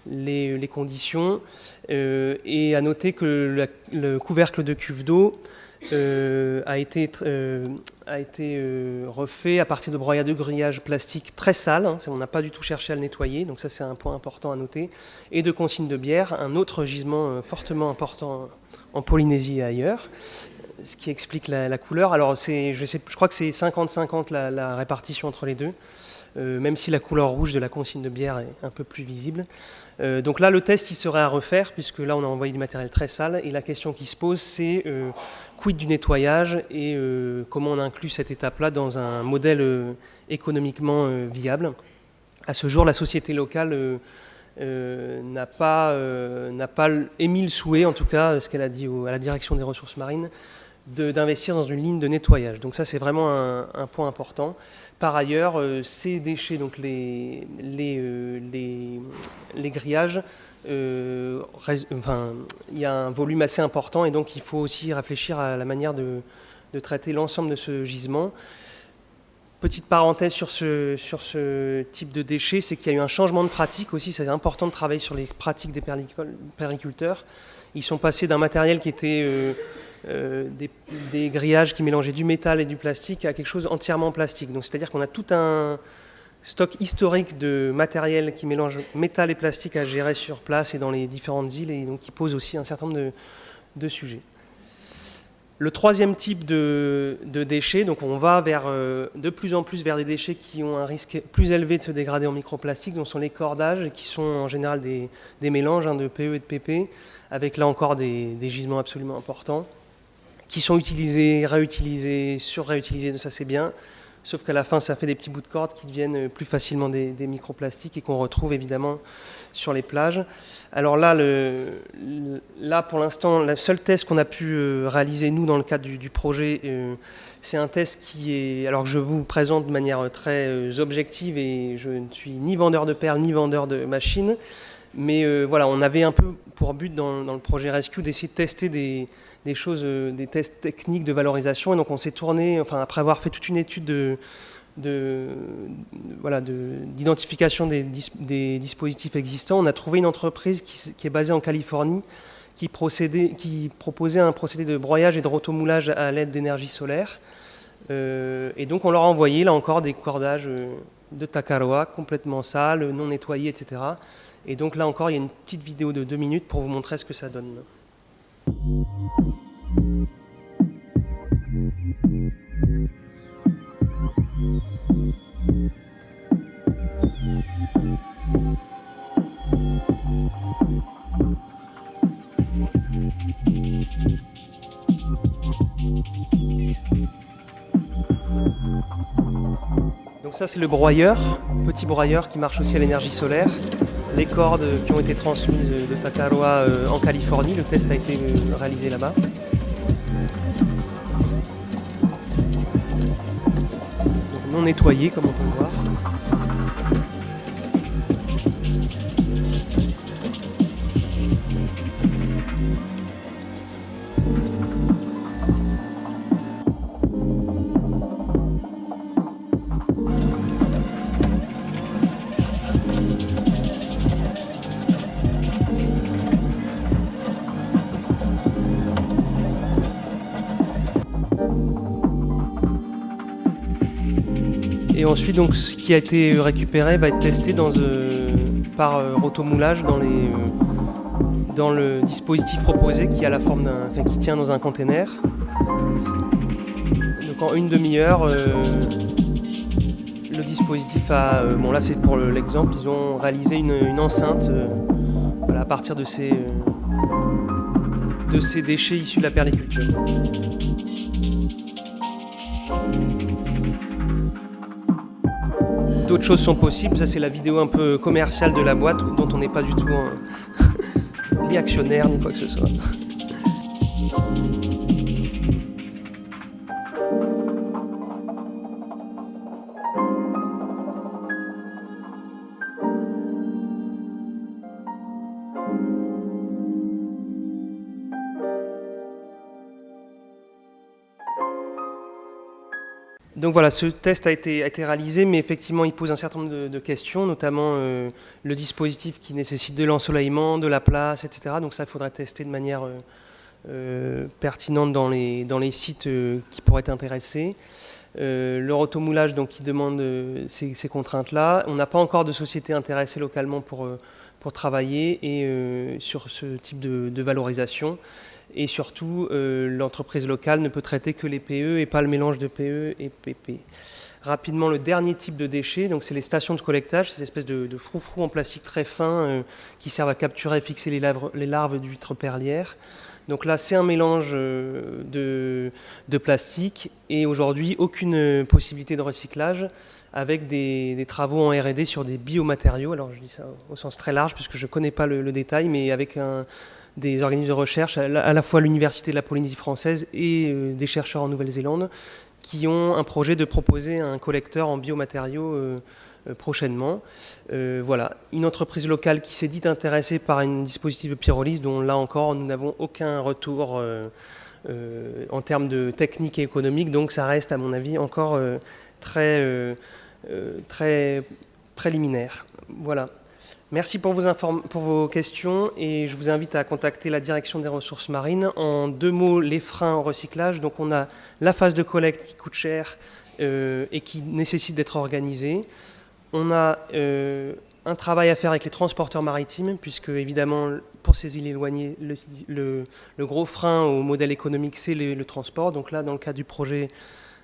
les conditions. Et à noter que le couvercle de cuve d'eau a été refait à partir de broyats de grillage plastique très sales, hein, on n'a pas du tout cherché à le nettoyer, donc ça c'est un point important à noter, et de consignes de bière, un autre gisement fortement important en Polynésie et ailleurs, ce qui explique la couleur. Alors je crois que c'est 50-50 la répartition entre les deux, même si la couleur rouge de la consigne de bière est un peu plus visible. Donc là, le test, il serait à refaire, puisque là, on a envoyé du matériel très sale, et la question qui se pose, c'est quid du nettoyage, et comment on inclut cette étape-là dans un modèle économiquement viable. À ce jour, la société locale n'a pas émis le souhait, en tout cas, ce qu'elle a dit à la direction des ressources marines, d'investir dans une ligne de nettoyage. Donc ça, c'est vraiment un point important. Par ailleurs, ces déchets, donc les grillages, il y a un volume assez important, et donc il faut aussi réfléchir à la manière de traiter l'ensemble de ce gisement. Petite parenthèse sur ce type de déchets, c'est qu'il y a eu un changement de pratique aussi. C'est important de travailler sur les pratiques des périculteurs. Ils sont passés d'un matériel qui était des grillages qui mélangeaient du métal et du plastique à quelque chose entièrement plastique. Donc c'est-à-dire qu'on a tout un stock historique de matériel qui mélange métal et plastique à gérer sur place et dans les différentes îles, et donc qui pose aussi un certain nombre de sujets. Le troisième type de déchets, donc on va de plus en plus vers des déchets qui ont un risque plus élevé de se dégrader en microplastique, dont sont les cordages, qui sont en général des mélanges de PE et de PP, avec là encore des gisements absolument importants, qui sont utilisés, réutilisés, surréutilisés, ça c'est bien, sauf qu'à la fin ça fait des petits bouts de corde qui deviennent plus facilement des microplastiques et qu'on retrouve évidemment sur les plages. Alors là, pour l'instant, le seul test qu'on a pu réaliser nous dans le cadre du projet, c'est un test qui est, alors que je vous présente de manière très objective, et je ne suis ni vendeur de perles ni vendeur de machines, mais voilà, on avait un peu pour but dans le projet Rescue d'essayer de tester des choses, des tests techniques de valorisation, et donc on s'est tourné, après avoir fait toute une étude d'identification des dispositifs existants, on a trouvé une entreprise qui est basée en Californie, qui proposait un procédé de broyage et de rotomoulage à l'aide d'énergie solaire, et donc on leur a envoyé là encore des cordages de Takaroa complètement sales, non nettoyés, etc. Et donc là encore, il y a une petite vidéo de 2 minutes pour vous montrer ce que ça donne. Donc ça c'est le broyeur, petit broyeur qui marche aussi à l'énergie solaire. Les cordes qui ont été transmises de Takaroa en Californie, le test a été réalisé là-bas. Donc non nettoyé comme on peut le voir. Et ensuite, donc, ce qui a été récupéré va être testé par rotomoulage dans le dispositif proposé qui a la forme qui tient dans un container. Donc en une demi-heure, le dispositif a, bon là c'est pour l'exemple, ils ont réalisé une enceinte voilà, à partir de ces déchets issus de la perliculture. D'autres choses sont possibles, ça c'est la vidéo un peu commerciale de la boîte dont on n'est pas du tout ni actionnaire ni quoi que ce soit. Donc voilà, ce test a été réalisé, mais effectivement, il pose un certain nombre de questions, notamment le dispositif qui nécessite de l'ensoleillement, de la place, etc. Donc ça, il faudrait tester de manière pertinente dans les sites qui pourraient être intéressés. Le rotomoulage, donc, qui demande ces contraintes-là. On n'a pas encore de société intéressée localement pour travailler sur ce type de valorisation. Et surtout, l'entreprise locale ne peut traiter que les PE et pas le mélange de PE et PP. Rapidement, le dernier type de déchets, donc c'est les stations de collectage, ces espèces de froufrous en plastique très fin qui servent à capturer et fixer les larves d'huîtres perlières. Donc là, c'est un mélange de plastique et aujourd'hui, aucune possibilité de recyclage avec des travaux en R&D sur des biomatériaux. Alors je dis ça au sens très large puisque je ne connais pas le détail, mais avec des organismes de recherche, à la fois l'Université de la Polynésie française et des chercheurs en Nouvelle-Zélande, qui ont un projet de proposer un collecteur en biomatériaux prochainement. Voilà, une entreprise locale qui s'est dite intéressée par un dispositif de pyrolyse dont là encore nous n'avons aucun retour en termes de technique et économique, donc ça reste à mon avis encore très préliminaire. Voilà. Merci pour vos questions et je vous invite à contacter la direction des ressources marines. En 2 mots, les freins au recyclage. Donc on a la phase de collecte qui coûte cher et qui nécessite d'être organisée. On a un travail à faire avec les transporteurs maritimes puisque évidemment pour ces îles éloignées, le gros frein au modèle économique c'est le transport. Donc là dans le cadre du projet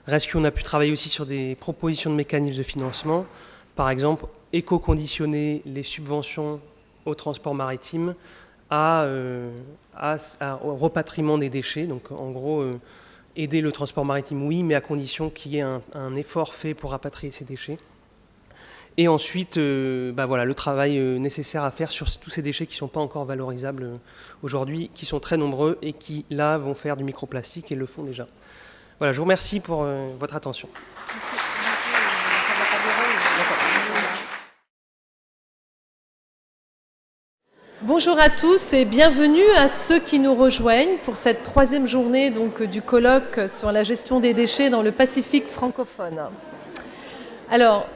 Rescue, on a pu travailler aussi sur des propositions de mécanismes de financement. Par exemple, éco-conditionner les subventions au transport maritime au repatriement des déchets. Donc en gros, aider le transport maritime, oui, mais à condition qu'il y ait un effort fait pour rapatrier ces déchets. Et ensuite, voilà, le travail nécessaire à faire sur tous ces déchets qui ne sont pas encore valorisables aujourd'hui, qui sont très nombreux et qui, là, vont faire du microplastique et le font déjà. Voilà, je vous remercie pour votre attention. Bonjour à tous et bienvenue à ceux qui nous rejoignent pour cette 3e journée donc, du colloque sur la gestion des déchets dans le Pacifique francophone. Alors,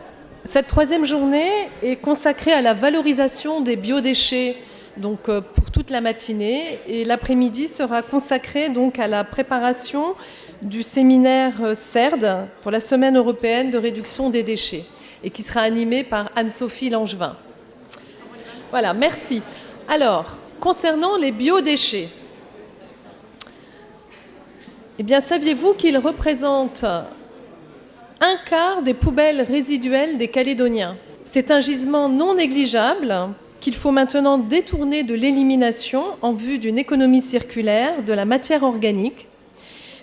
cette 3e journée est consacrée à la valorisation des biodéchets donc, pour toute la matinée et l'après-midi sera consacré donc, à la préparation du séminaire CERD pour la Semaine européenne de réduction des déchets et qui sera animé par Anne-Sophie Langevin. Voilà, merci. Alors, concernant les biodéchets, eh bien, saviez-vous qu'ils représentent 1/4 des poubelles résiduelles des Calédoniens? C'est un gisement non négligeable qu'il faut maintenant détourner de l'élimination en vue d'une économie circulaire de la matière organique.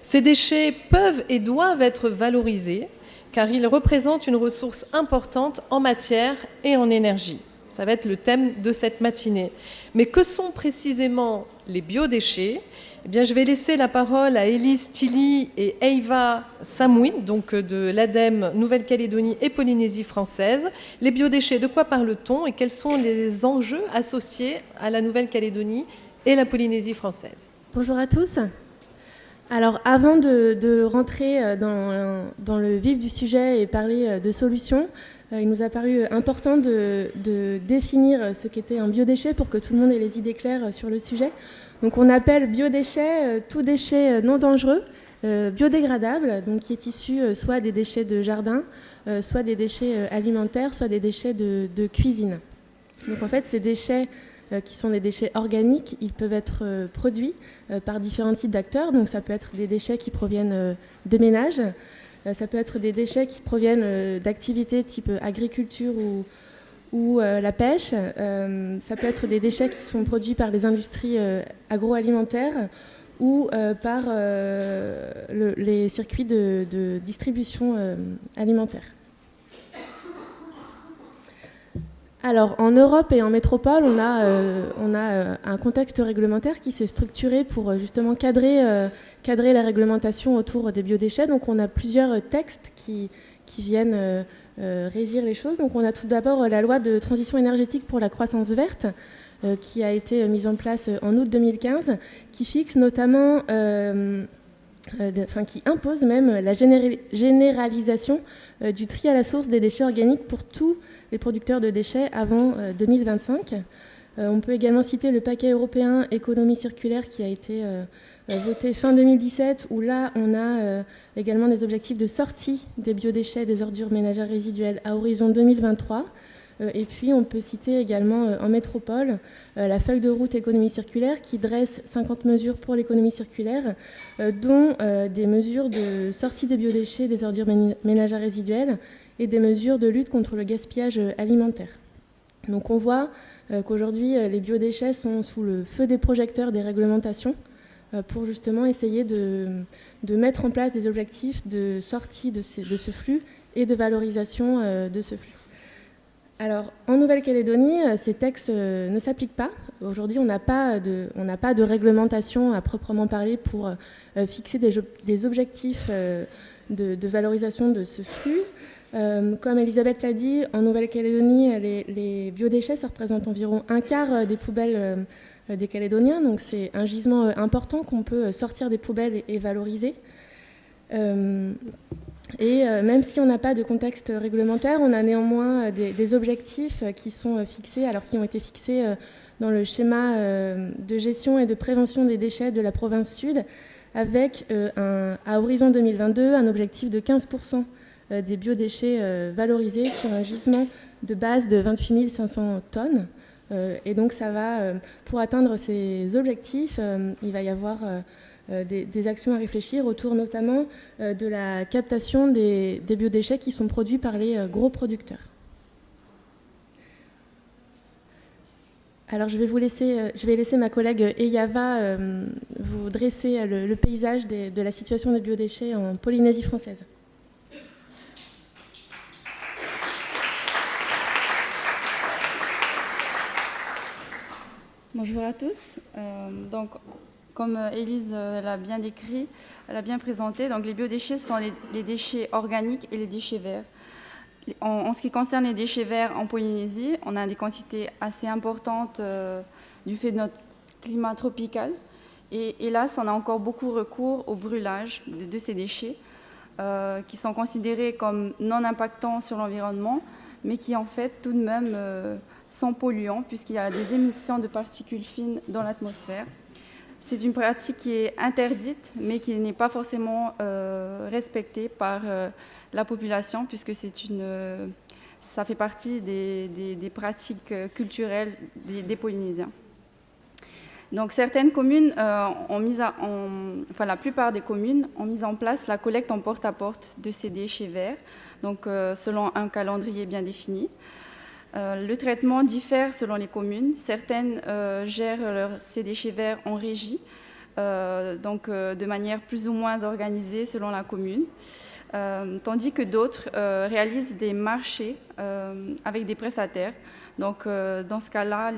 Ces déchets peuvent et doivent être valorisés car ils représentent une ressource importante en matière et en énergie. Ça va être le thème de cette matinée. Mais que sont précisément les biodéchets? Eh bien, je vais laisser la parole à Élise Tilly et Eva Samouit, donc de l'ADEME Nouvelle-Calédonie et Polynésie française. Les biodéchets, de quoi parle-t-on et quels sont les enjeux associés à la Nouvelle-Calédonie et la Polynésie française? Bonjour à tous. Alors, avant de rentrer dans le vif du sujet et parler de solutions, il nous a paru important de définir ce qu'était un biodéchet pour que tout le monde ait les idées claires sur le sujet. Donc on appelle biodéchet tout déchet non dangereux, biodégradable, donc qui est issu soit des déchets de jardin, soit des déchets alimentaires, soit des déchets de cuisine. Donc en fait ces déchets qui sont des déchets organiques. Ils peuvent être produits par différents types d'acteurs. Donc ça peut être des déchets qui proviennent des ménages, ça peut être des déchets qui proviennent d'activités type agriculture ou la pêche. Ça peut être des déchets qui sont produits par les industries agroalimentaires ou par les circuits de distribution alimentaire. Alors, en Europe et en métropole, on a un contexte réglementaire qui s'est structuré pour justement cadrer la réglementation autour des biodéchets. Donc, on a plusieurs textes qui viennent régir les choses. Donc, on a tout d'abord la loi de transition énergétique pour la croissance verte, qui a été mise en place en août 2015, qui fixe notamment, qui impose même la généralisation du tri à la source des déchets organiques pour tous les producteurs de déchets avant 2025. On peut également citer le paquet européen économie circulaire qui a été voté fin 2017, où là on a également des objectifs de sortie des biodéchets et des ordures ménagères résiduelles à horizon 2023. Et puis on peut citer également en métropole la feuille de route économie circulaire qui dresse 50 mesures pour l'économie circulaire, dont des mesures de sortie des biodéchets, des ordures ménagères résiduelles et des mesures de lutte contre le gaspillage alimentaire. Donc on voit qu'aujourd'hui les biodéchets sont sous le feu des projecteurs des réglementations pour justement essayer de mettre en place des objectifs de sortie de ce flux et de valorisation de ce flux. Alors, en Nouvelle-Calédonie, ces textes ne s'appliquent pas. Aujourd'hui, on n'a pas de réglementation à proprement parler pour fixer des objectifs de valorisation de ce flux. Comme Elisabeth l'a dit, en Nouvelle-Calédonie, les biodéchets, ça représente environ un quart des poubelles des Calédoniens. Donc, c'est un gisement important qu'on peut sortir des poubelles et valoriser. Et même si on n'a pas de contexte réglementaire, on a néanmoins des objectifs qui sont fixés, alors qui ont été fixés dans le schéma de gestion et de prévention des déchets de la province sud, avec à horizon 2022 un objectif de 15% des biodéchets valorisés sur un gisement de base de 28 500 tonnes. Et donc ça va, pour atteindre ces objectifs, il va y avoir des actions à réfléchir autour notamment de la captation des biodéchets qui sont produits par les gros producteurs. Alors je vais laisser ma collègue Eyava vous dresser le paysage de la situation des biodéchets en Polynésie française. Bonjour à tous. Donc, comme Élise l'a bien décrit, elle a bien présenté, donc les biodéchets sont les déchets organiques et les déchets verts. En ce qui concerne les déchets verts en Polynésie, on a des quantités assez importantes du fait de notre climat tropical. Et hélas, on a encore beaucoup recours au brûlage de ces déchets qui sont considérés comme non impactants sur l'environnement, mais qui en fait tout de même sont polluants puisqu'il y a des émissions de particules fines dans l'atmosphère. C'est une pratique qui est interdite, mais qui n'est pas forcément respectée par la population, puisque ça fait partie des pratiques culturelles des Polynésiens. Donc certaines communes la plupart des communes ont mis en place la collecte en porte-à-porte de ces déchets verts, donc selon un calendrier bien défini. Le traitement diffère selon les communes. Certaines gèrent ces déchets verts en régie, de manière plus ou moins organisée selon la commune, tandis que d'autres réalisent des marchés avec des prestataires. Donc, dans ce cas-là,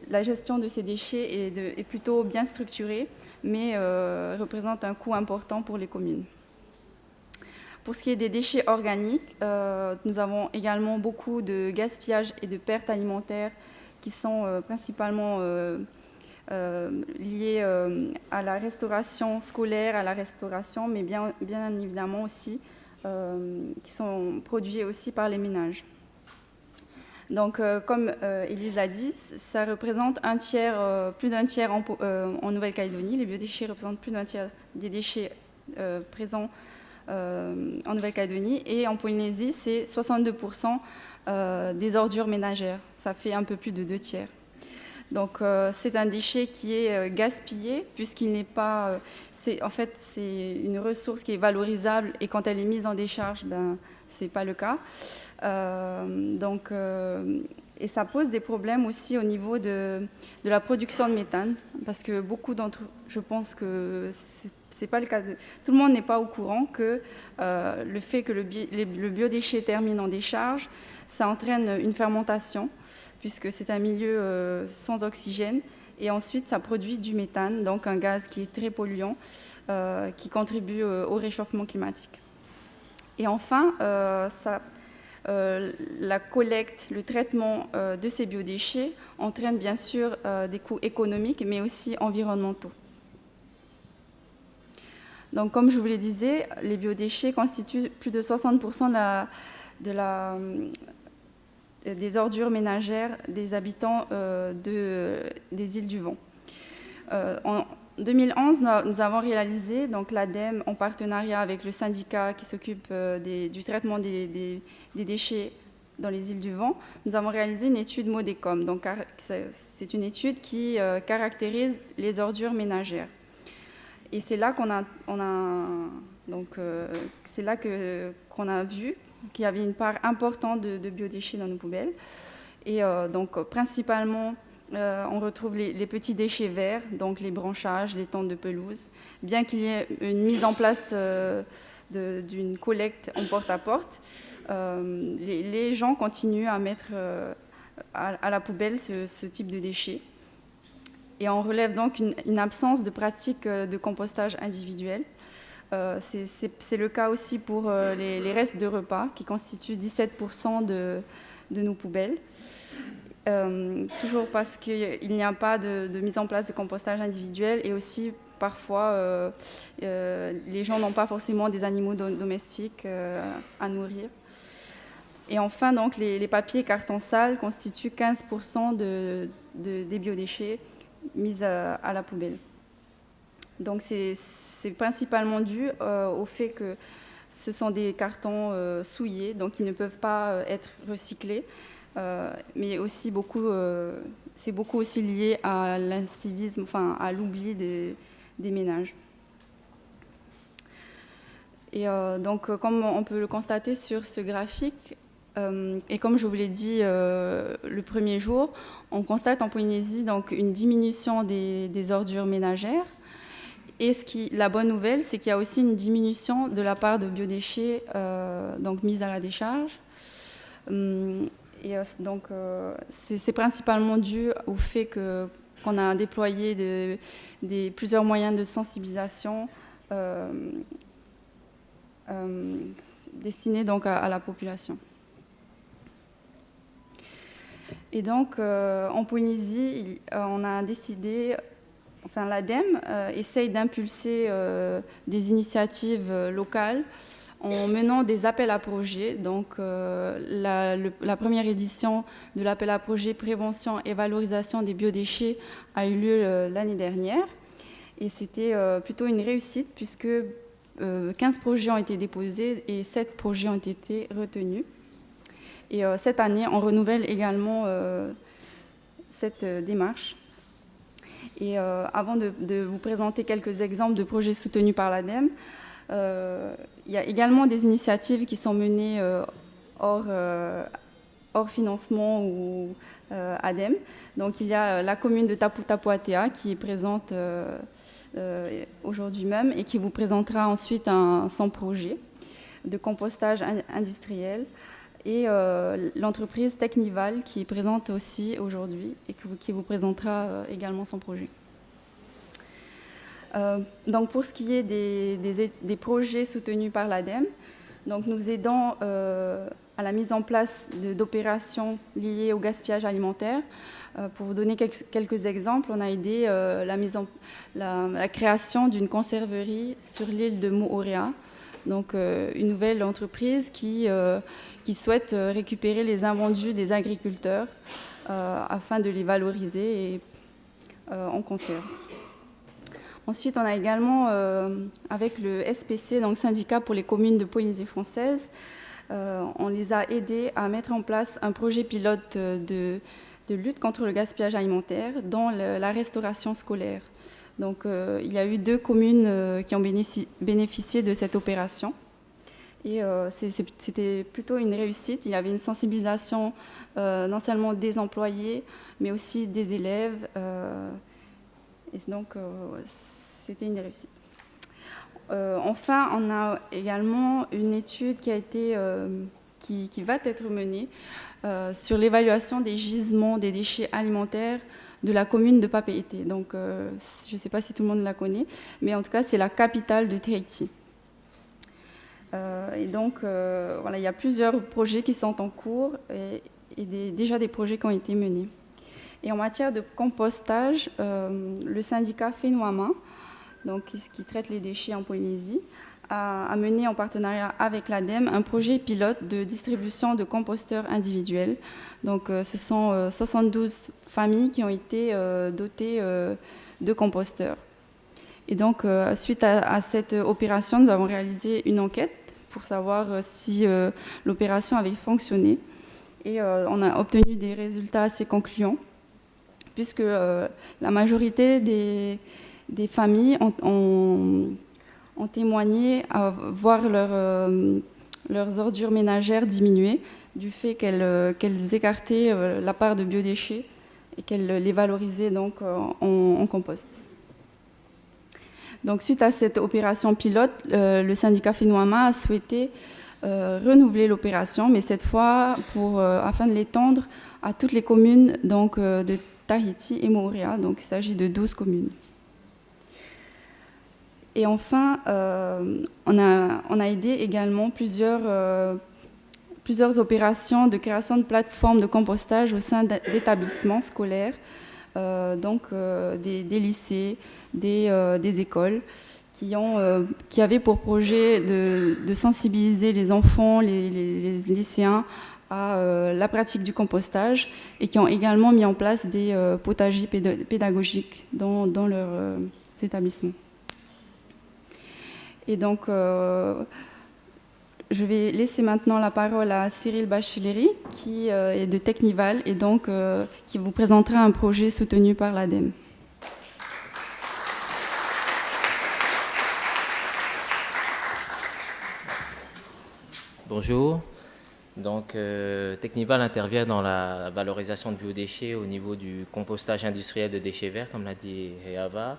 la gestion de ces déchets est plutôt bien structurée, mais représente un coût important pour les communes. Pour ce qui est des déchets organiques, nous avons également beaucoup de gaspillage et de pertes alimentaires qui sont principalement liés à la restauration scolaire, à la restauration, mais bien évidemment aussi qui sont produits aussi par les ménages. Donc, comme Élise l'a dit, ça représente plus d'un tiers en Nouvelle-Calédonie. Les biodéchets représentent plus d'un tiers des déchets présents en Nouvelle-Calédonie, et en Polynésie, c'est 62% des ordures ménagères. Ça fait un peu plus de 2 tiers. Donc c'est un déchet qui est gaspillé puisqu'il n'est pas... en fait, c'est une ressource qui est valorisable et quand elle est mise en décharge, ce n'est pas le cas. Et ça pose des problèmes aussi au niveau de la production de méthane parce que beaucoup d'entre eux, je pense que c'est pas le cas. Tout le monde n'est pas au courant que le fait que le biodéchet termine en décharge, ça entraîne une fermentation puisque c'est un milieu sans oxygène et ensuite ça produit du méthane, donc un gaz qui est très polluant, qui contribue au réchauffement climatique. Et enfin, la collecte, le traitement de ces biodéchets entraîne bien sûr des coûts économiques mais aussi environnementaux. Donc, comme je vous le disais, les biodéchets constituent plus de 60% des ordures ménagères des habitants des îles du Vent. En 2011, nous avons réalisé, donc l'ADEME, en partenariat avec le syndicat qui s'occupe du traitement des déchets dans les îles du Vent, nous avons réalisé une étude Modecom. Donc, c'est une étude qui caractérise les ordures ménagères. Et c'est là qu'on a vu qu'il y avait une part importante de biodéchets dans nos poubelles. Et donc, principalement, on retrouve les petits déchets verts, donc les branchages, les tentes de pelouse. Bien qu'il y ait une mise en place d'une collecte en porte-à-porte, les gens continuent à mettre à la poubelle ce type de déchets. Et on relève donc une absence de pratique de compostage individuel. C'est le cas aussi pour les restes de repas, qui constituent 17% de nos poubelles. Toujours parce qu'il n'y a pas de mise en place de compostage individuel et aussi parfois les gens n'ont pas forcément des animaux domestiques à nourrir. Et enfin, donc, les papiers et cartons sales constituent 15% des biodéchets mis à la poubelle. Donc c'est principalement dû au fait que ce sont des cartons souillés, donc ils ne peuvent pas être recyclés, mais aussi c'est beaucoup aussi lié à l'incivisme, enfin à l'oubli des ménages. Et donc comme on peut le constater sur ce graphique, et comme je vous l'ai dit le premier jour, on constate en Polynésie donc, une diminution des ordures ménagères. Et la bonne nouvelle, c'est qu'il y a aussi une diminution de la part de biodéchets donc, mis à la décharge. C'est principalement dû au fait qu'on a déployé plusieurs moyens de sensibilisation destinés donc, à la population. Et donc, en Polynésie, on a décidé, enfin l'ADEME essaye d'impulser des initiatives locales en menant des appels à projets. Donc, la première édition de l'appel à projet prévention et valorisation des biodéchets a eu lieu l'année dernière. Et c'était plutôt une réussite puisque 15 projets ont été déposés et 7 projets ont été retenus. Et cette année, on renouvelle également cette démarche. Et avant de vous présenter quelques exemples de projets soutenus par l'ADEME, il y a également des initiatives qui sont menées hors financement ou ADEME. Donc il y a la commune de Tapu-Tapu-Atea qui est présente aujourd'hui même et qui vous présentera ensuite son projet de compostage industriel. Et l'entreprise Technival qui est présente aussi aujourd'hui et qui vous présentera également son projet. Donc pour ce qui est des projets soutenus par l'ADEME, donc nous aidons à la mise en place d'opérations liées au gaspillage alimentaire. Pour vous donner quelques exemples, on a aidé la création d'une conserverie sur l'île de Moorea. Donc une nouvelle entreprise qui souhaite récupérer les invendus des agriculteurs afin de les valoriser en conserve. Ensuite, on a également, avec le SPC, donc syndicat pour les communes de Polynésie française, on les a aidés à mettre en place un projet pilote de de lutte contre le gaspillage alimentaire dans la restauration scolaire. Donc, il y a eu 2 communes qui ont bénéficié de cette opération. Et c'était plutôt une réussite. Il y avait une sensibilisation non seulement des employés, mais aussi des élèves. Et donc, c'était une réussite. Enfin, on a également une étude qui va être menée sur l'évaluation des gisements des déchets alimentaires de la commune de Papeete. Donc, je ne sais pas si tout le monde la connaît, mais en tout cas, c'est la capitale de Tahiti. Et donc, voilà, il y a plusieurs projets qui sont en cours et déjà des projets qui ont été menés. Et en matière de compostage, le syndicat Fenouama, donc, qui traite les déchets en Polynésie, a mené en partenariat avec l'ADEME un projet pilote de distribution de composteurs individuels. Donc, ce sont 72 familles qui ont été dotées de composteurs. Et donc, suite à cette opération, nous avons réalisé une enquête pour savoir si l'opération avait fonctionné. Et on a obtenu des résultats assez concluants, puisque la majorité des familles ont témoigné à voir leurs ordures ménagères diminuer du fait qu'elles écartaient la part de biodéchets et qu'elles les valorisaient donc en compost. Donc, suite à cette opération pilote, le syndicat Fenouama a souhaité renouveler l'opération, mais cette fois afin de l'étendre à toutes les communes donc, de Tahiti et Moorea. Donc, il s'agit de 12 communes. Et enfin, on a aidé également plusieurs opérations de création de plateformes de compostage au sein d'établissements scolaires, des lycées, des écoles, qui avaient pour projet de sensibiliser les enfants, les lycéens à la pratique du compostage et qui ont également mis en place des potagers pédagogiques dans leurs établissements. Et donc, je vais laisser maintenant la parole à Cyril Bacheleri, qui est de Technival et donc qui vous présentera un projet soutenu par l'ADEME. Bonjour. Donc, Technival intervient dans la valorisation de biodéchets au niveau du compostage industriel de déchets verts, comme l'a dit Heava.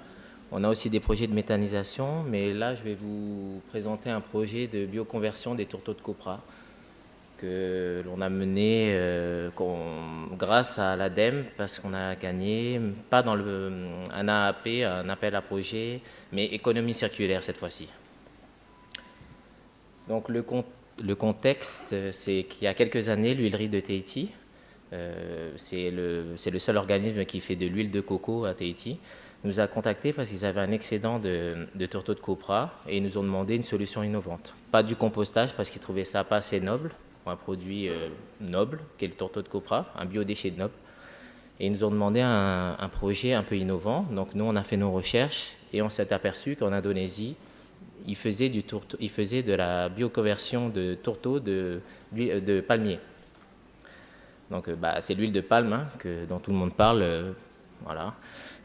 On a aussi des projets de méthanisation, mais là, je vais vous présenter un projet de bioconversion des tourteaux de copra que l'on a mené grâce à l'ADEME, parce qu'on a gagné, pas dans un AAP, un appel à projet, mais économie circulaire cette fois-ci. Donc, le contexte, c'est qu'il y a quelques années, l'huilerie de Tahiti, c'est le seul organisme qui fait de l'huile de coco à Tahiti, nous a contactés parce qu'ils avaient un excédent de tourteaux de copra et ils nous ont demandé une solution innovante. Pas du compostage parce qu'ils trouvaient ça pas assez noble, pour un produit noble, qui est le tourteau de copra, un biodéchet noble. Et ils nous ont demandé un projet un peu innovant. Donc nous, on a fait nos recherches et on s'est aperçu qu'en Indonésie, ils faisaient de la bioconversion de tourteaux de palmier. Donc c'est l'huile de palme dont tout le monde parle. Voilà.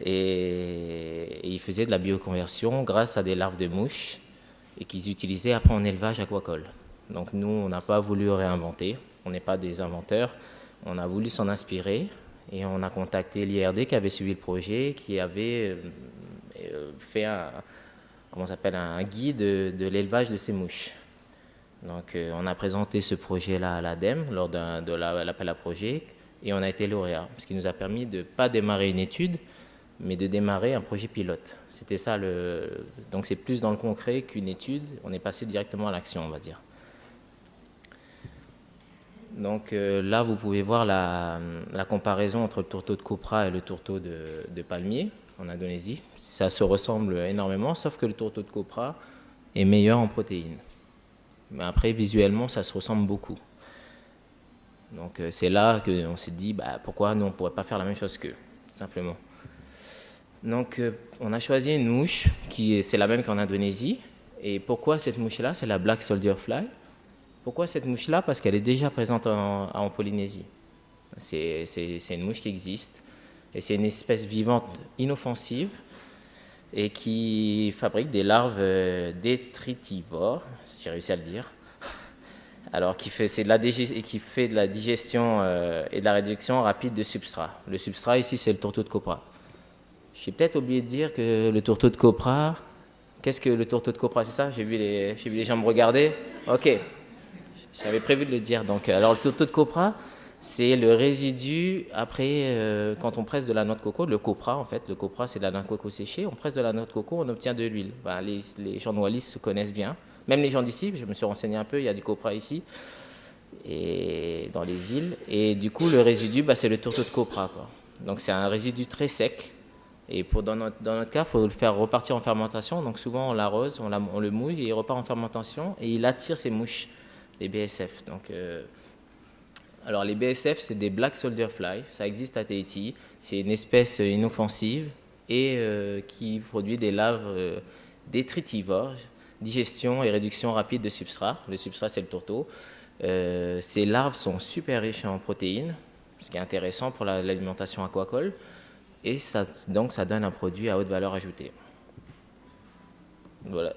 Et ils faisaient de la bioconversion grâce à des larves de mouches et qu'ils utilisaient après en élevage aquacole. Donc nous, on n'a pas voulu réinventer, on n'est pas des inventeurs, on a voulu s'en inspirer et on a contacté l'IRD qui avait suivi le projet, qui avait fait un guide de l'élevage de ces mouches. Donc on a présenté ce projet-là à l'ADEME lors de l'appel à projet et on a été lauréat, ce qui nous a permis de ne pas démarrer une étude, mais de démarrer un projet pilote. C'était ça donc c'est plus dans le concret qu'une étude, on est passé directement à l'action, on va dire. Donc là, vous pouvez voir la comparaison entre le tourteau de copra et le tourteau de palmier en Indonésie. Ça se ressemble énormément, sauf que le tourteau de copra est meilleur en protéines. Mais après, visuellement, ça se ressemble beaucoup. Donc c'est là qu'on s'est dit, pourquoi nous, on ne pourrait pas faire la même chose qu'eux, simplement. Donc on a choisi une mouche, c'est la même qu'en Indonésie. Et pourquoi cette mouche-là? C'est la Black Soldier Fly. Pourquoi cette mouche-là? Parce qu'elle est déjà présente en Polynésie. C'est une mouche qui existe. Et c'est une espèce vivante inoffensive et qui fabrique des larves détritivores, j'ai réussi à le dire. Alors, qui fait de la digestion et de la réduction rapide de substrat. Le substrat ici, c'est le tourteau de copra. J'ai peut-être oublié de dire que le tourteau de copra, qu'est-ce que le tourteau de copra, c'est ça? J'ai vu les gens me regarder. Ok, j'avais prévu de le dire. Donc, alors le tourteau de copra, c'est le résidu après, quand on presse de la noix de coco, le copra en fait. Le copra, c'est de la noix de coco séchée. On presse de la noix de coco, on obtient de l'huile. Ben, les gens de Wallis se connaissent bien. Même les gens d'ici, je me suis renseigné un peu, il y a du copra ici, et dans les îles. Et du coup, le résidu, c'est le tourteau de copra, quoi. Donc c'est un résidu très sec. Et dans notre cas, il faut le faire repartir en fermentation. Donc souvent, on l'arrose, on le mouille, et il repart en fermentation. Et il attire ces mouches, les BSF. Donc, alors les BSF, c'est des Black Soldier Fly. Ça existe à Tahiti. C'est une espèce inoffensive et qui produit des larves détritivores. Digestion et réduction rapide de substrat. Le substrat, c'est le tourteau. Ces larves sont super riches en protéines, ce qui est intéressant pour l'alimentation aquacole. Et donc, ça donne un produit à haute valeur ajoutée. Voilà.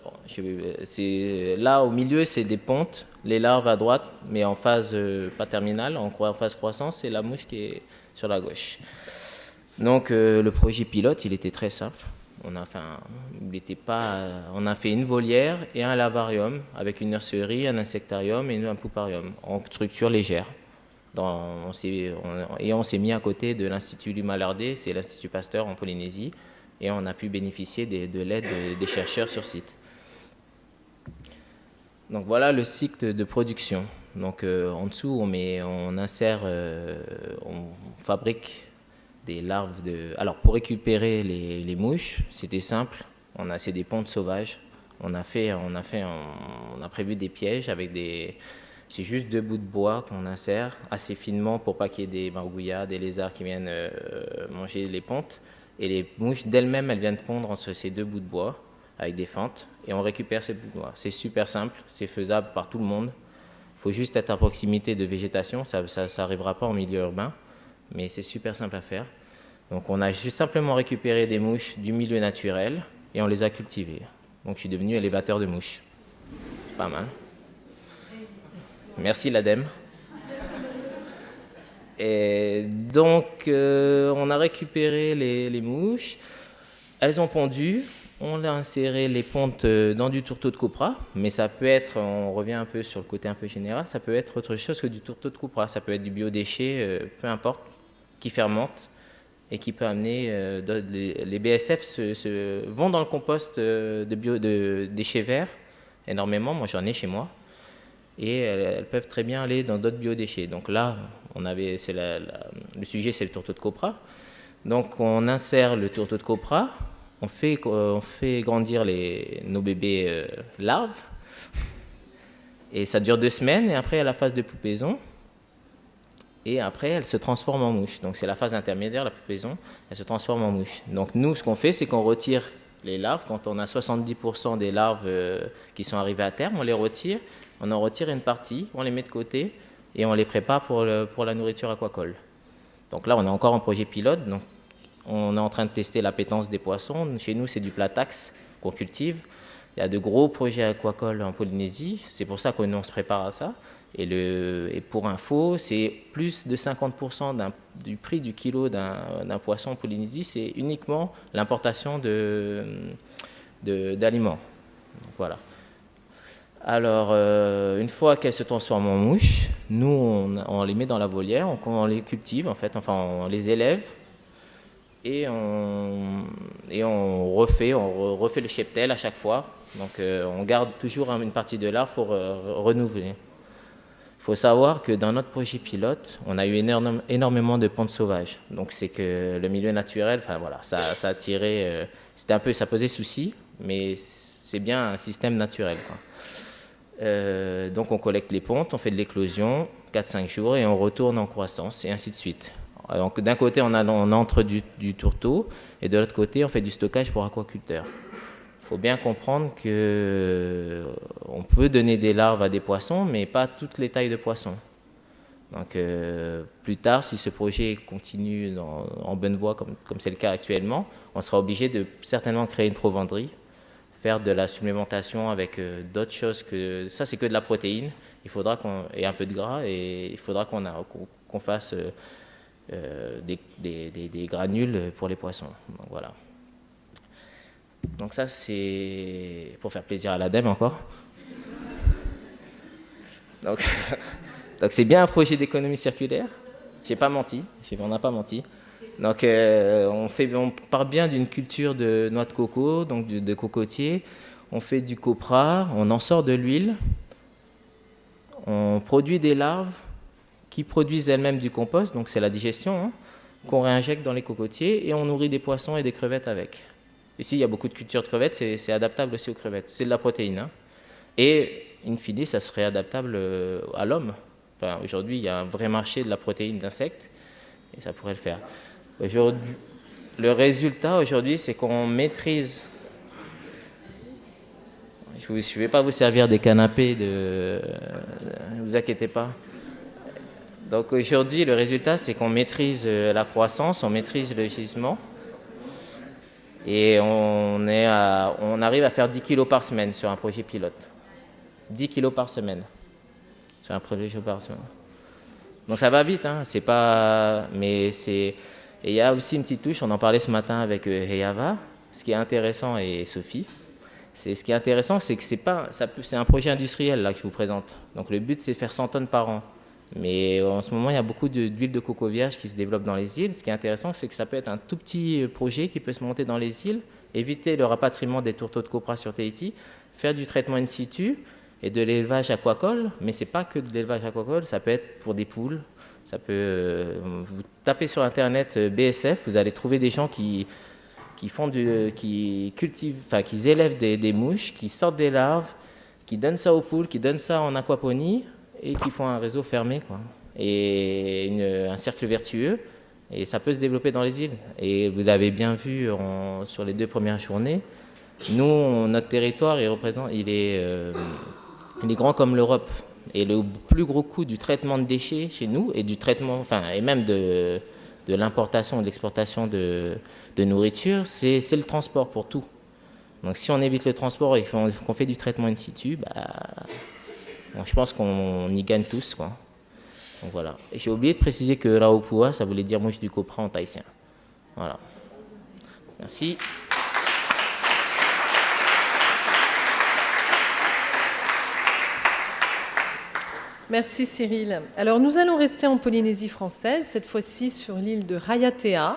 Là, au milieu, c'est des pontes. Les larves à droite, mais en phase pas terminale, en phase croissance, c'est la mouche qui est sur la gauche. Donc, le projet pilote, il était très simple. On a fait une volière et un lavarium avec une nurserie, un insectarium et un pouparium en structure légère. On s'est mis à côté de l'Institut du Malardé, c'est l'Institut Pasteur en Polynésie, et on a pu bénéficier de l'aide des chercheurs sur site. Donc voilà le cycle de production. Donc en dessous, on fabrique des larves Alors pour récupérer les mouches, c'était simple. C'est des pontes sauvages. On a prévu des pièges avec c'est juste 2 bouts de bois qu'on insère assez finement pour pas qu'il y ait des margouillards, des lézards qui viennent manger les pontes. Et les mouches d'elles-mêmes, elles viennent pondre entre ces 2 bouts de bois avec des fentes et on récupère ces bouts de bois. C'est super simple, c'est faisable par tout le monde. Il faut juste être à proximité de végétation, ça n'arrivera pas en milieu urbain, mais c'est super simple à faire. Donc on a juste simplement récupéré des mouches du milieu naturel et on les a cultivées. Donc je suis devenu élévateur de mouches. C'est pas mal. Merci l'ADEME. Et donc, on a récupéré les mouches. Elles ont pondu. On a inséré les pontes dans du tourteau de copra. Mais ça peut être, on revient un peu sur le côté un peu général, ça peut être autre chose que du tourteau de copra. Ça peut être du biodéchet, peu importe, qui fermente et qui peut amener... les BSF vont dans le compost de déchets verts énormément. Moi, j'en ai chez moi. Et elles peuvent très bien aller dans d'autres biodéchets. Donc là, le sujet, c'est le tourteau de copra. Donc on insère le tourteau de copra, on fait grandir nos bébés larves, et ça dure 2 semaines, et après, il y a la phase de pupaison, et après, elle se transforme en mouche. Donc c'est la phase intermédiaire, la pupaison, elle se transforme en mouche. Donc nous, ce qu'on fait, c'est qu'on retire les larves. Quand on a 70% des larves qui sont arrivées à terme, on les retire. On en retire une partie, on les met de côté et on les prépare pour la nourriture aquacole. Donc là, on est encore en projet pilote. Donc on est en train de tester l'appétence des poissons. Chez nous, c'est du platax qu'on cultive. Il y a de gros projets aquacoles en Polynésie. C'est pour ça qu'on se prépare à ça. Et pour info, c'est plus de 50% du prix du kilo d'un poisson en Polynésie. C'est uniquement l'importation d'aliments. Donc, voilà. Alors, une fois qu'elles se transforment en mouches, nous, on les met dans la volière, on les cultive, en fait, enfin, on les élève, et on refait le cheptel à chaque fois. Donc, on garde toujours une partie de larve pour renouveler. Il faut savoir que dans notre projet pilote, on a eu énormément de pontes sauvages. Donc, c'est que le milieu naturel, enfin, voilà, ça a tiré... ça posait souci, mais c'est bien un système naturel, quoi. Donc on collecte les pontes, on fait de l'éclosion, 4-5 jours, et on retourne en croissance, et ainsi de suite. Donc d'un côté, on entre du tourteau, et de l'autre côté, on fait du stockage pour aquaculteurs. Il faut bien comprendre qu'on peut donner des larves à des poissons, mais pas toutes les tailles de poissons. Donc plus tard, si ce projet continue en bonne voie, comme c'est le cas actuellement, on sera obligé de certainement créer une provenderie, faire de la supplémentation avec d'autres choses que... Ça, c'est que de la protéine, et un peu de gras, et il faudra qu'on fasse des granules pour les poissons. Donc, voilà. Donc ça, c'est pour faire plaisir à l'ADEME encore. Donc c'est bien un projet d'économie circulaire. J'ai pas menti, on n'a pas menti. Donc on part bien d'une culture de noix de coco, donc de cocotier. On fait du copra, on en sort de l'huile. On produit des larves qui produisent elles-mêmes du compost, donc c'est la digestion, qu'on réinjecte dans les cocotiers et on nourrit des poissons et des crevettes avec. Ici, il y a beaucoup de cultures de crevettes, c'est adaptable aussi aux crevettes. C'est de la protéine. Et, in fine, ça serait adaptable à l'homme. Enfin, aujourd'hui, il y a un vrai marché de la protéine d'insectes et ça pourrait le faire. Le résultat, aujourd'hui, c'est qu'on maîtrise... Je ne vais pas vous servir des canapés, ne vous inquiétez pas. Donc aujourd'hui, le résultat, c'est qu'on maîtrise la croissance, on maîtrise le gisement. Et on arrive à faire 10 kilos par semaine sur un projet pilote. 10 kilos par semaine sur un projet par semaine. Donc ça va vite, c'est pas... Mais c'est... Et il y a aussi une petite touche, on en parlait ce matin avec Heyava, ce qui est intéressant, et Sophie. Ce qui est intéressant, c'est que c'est un projet industriel là, que je vous présente. Donc le but, c'est de faire 100 tonnes par an. Mais en ce moment, il y a beaucoup d'huile de coco vierge qui se développe dans les îles. Ce qui est intéressant, c'est que ça peut être un tout petit projet qui peut se monter dans les îles, éviter le rapatriement des tourteaux de copra sur Tahiti, faire du traitement in situ et de l'élevage aquacole. Mais ce n'est pas que de l'élevage aquacole, ça peut être pour des poules. Ça peut, vous tapez sur Internet BSF, vous allez trouver des gens qui cultivent, enfin qui élèvent des mouches, qui sortent des larves, qui donnent ça aux poules, qui donnent ça en aquaponie, et qui font un réseau fermé, quoi. Et un cercle vertueux, et ça peut se développer dans les îles. Et vous l'avez bien vu sur les 2 premières journées, nous, notre territoire, il est grand comme l'Europe. Et le plus gros coût du traitement de déchets chez nous, et du traitement, et même de l'importation et de l'exportation de nourriture, c'est le transport pour tout. Donc si on évite le transport et qu'on fait du traitement in situ, je pense qu'on y gagne tous, quoi. Donc voilà. Et j'ai oublié de préciser que Raupua, ça voulait dire mouche du copra en tahitien. Voilà. Merci. Merci Cyril. Alors nous allons rester en Polynésie française, cette fois-ci sur l'île de Raiatea,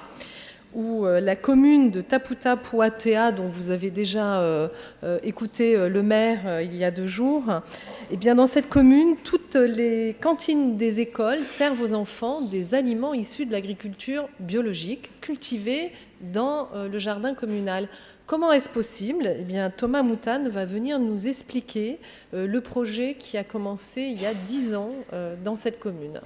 où la commune de Taputa-Puatea, dont vous avez déjà écouté le maire il y a 2 jours, et bien dans cette commune, toutes les cantines des écoles servent aux enfants des aliments issus de l'agriculture biologique, cultivés dans le jardin communal. Comment est-ce possible ? Eh bien, Thomas Moutane va venir nous expliquer le projet qui a commencé il y a 10 ans dans cette commune.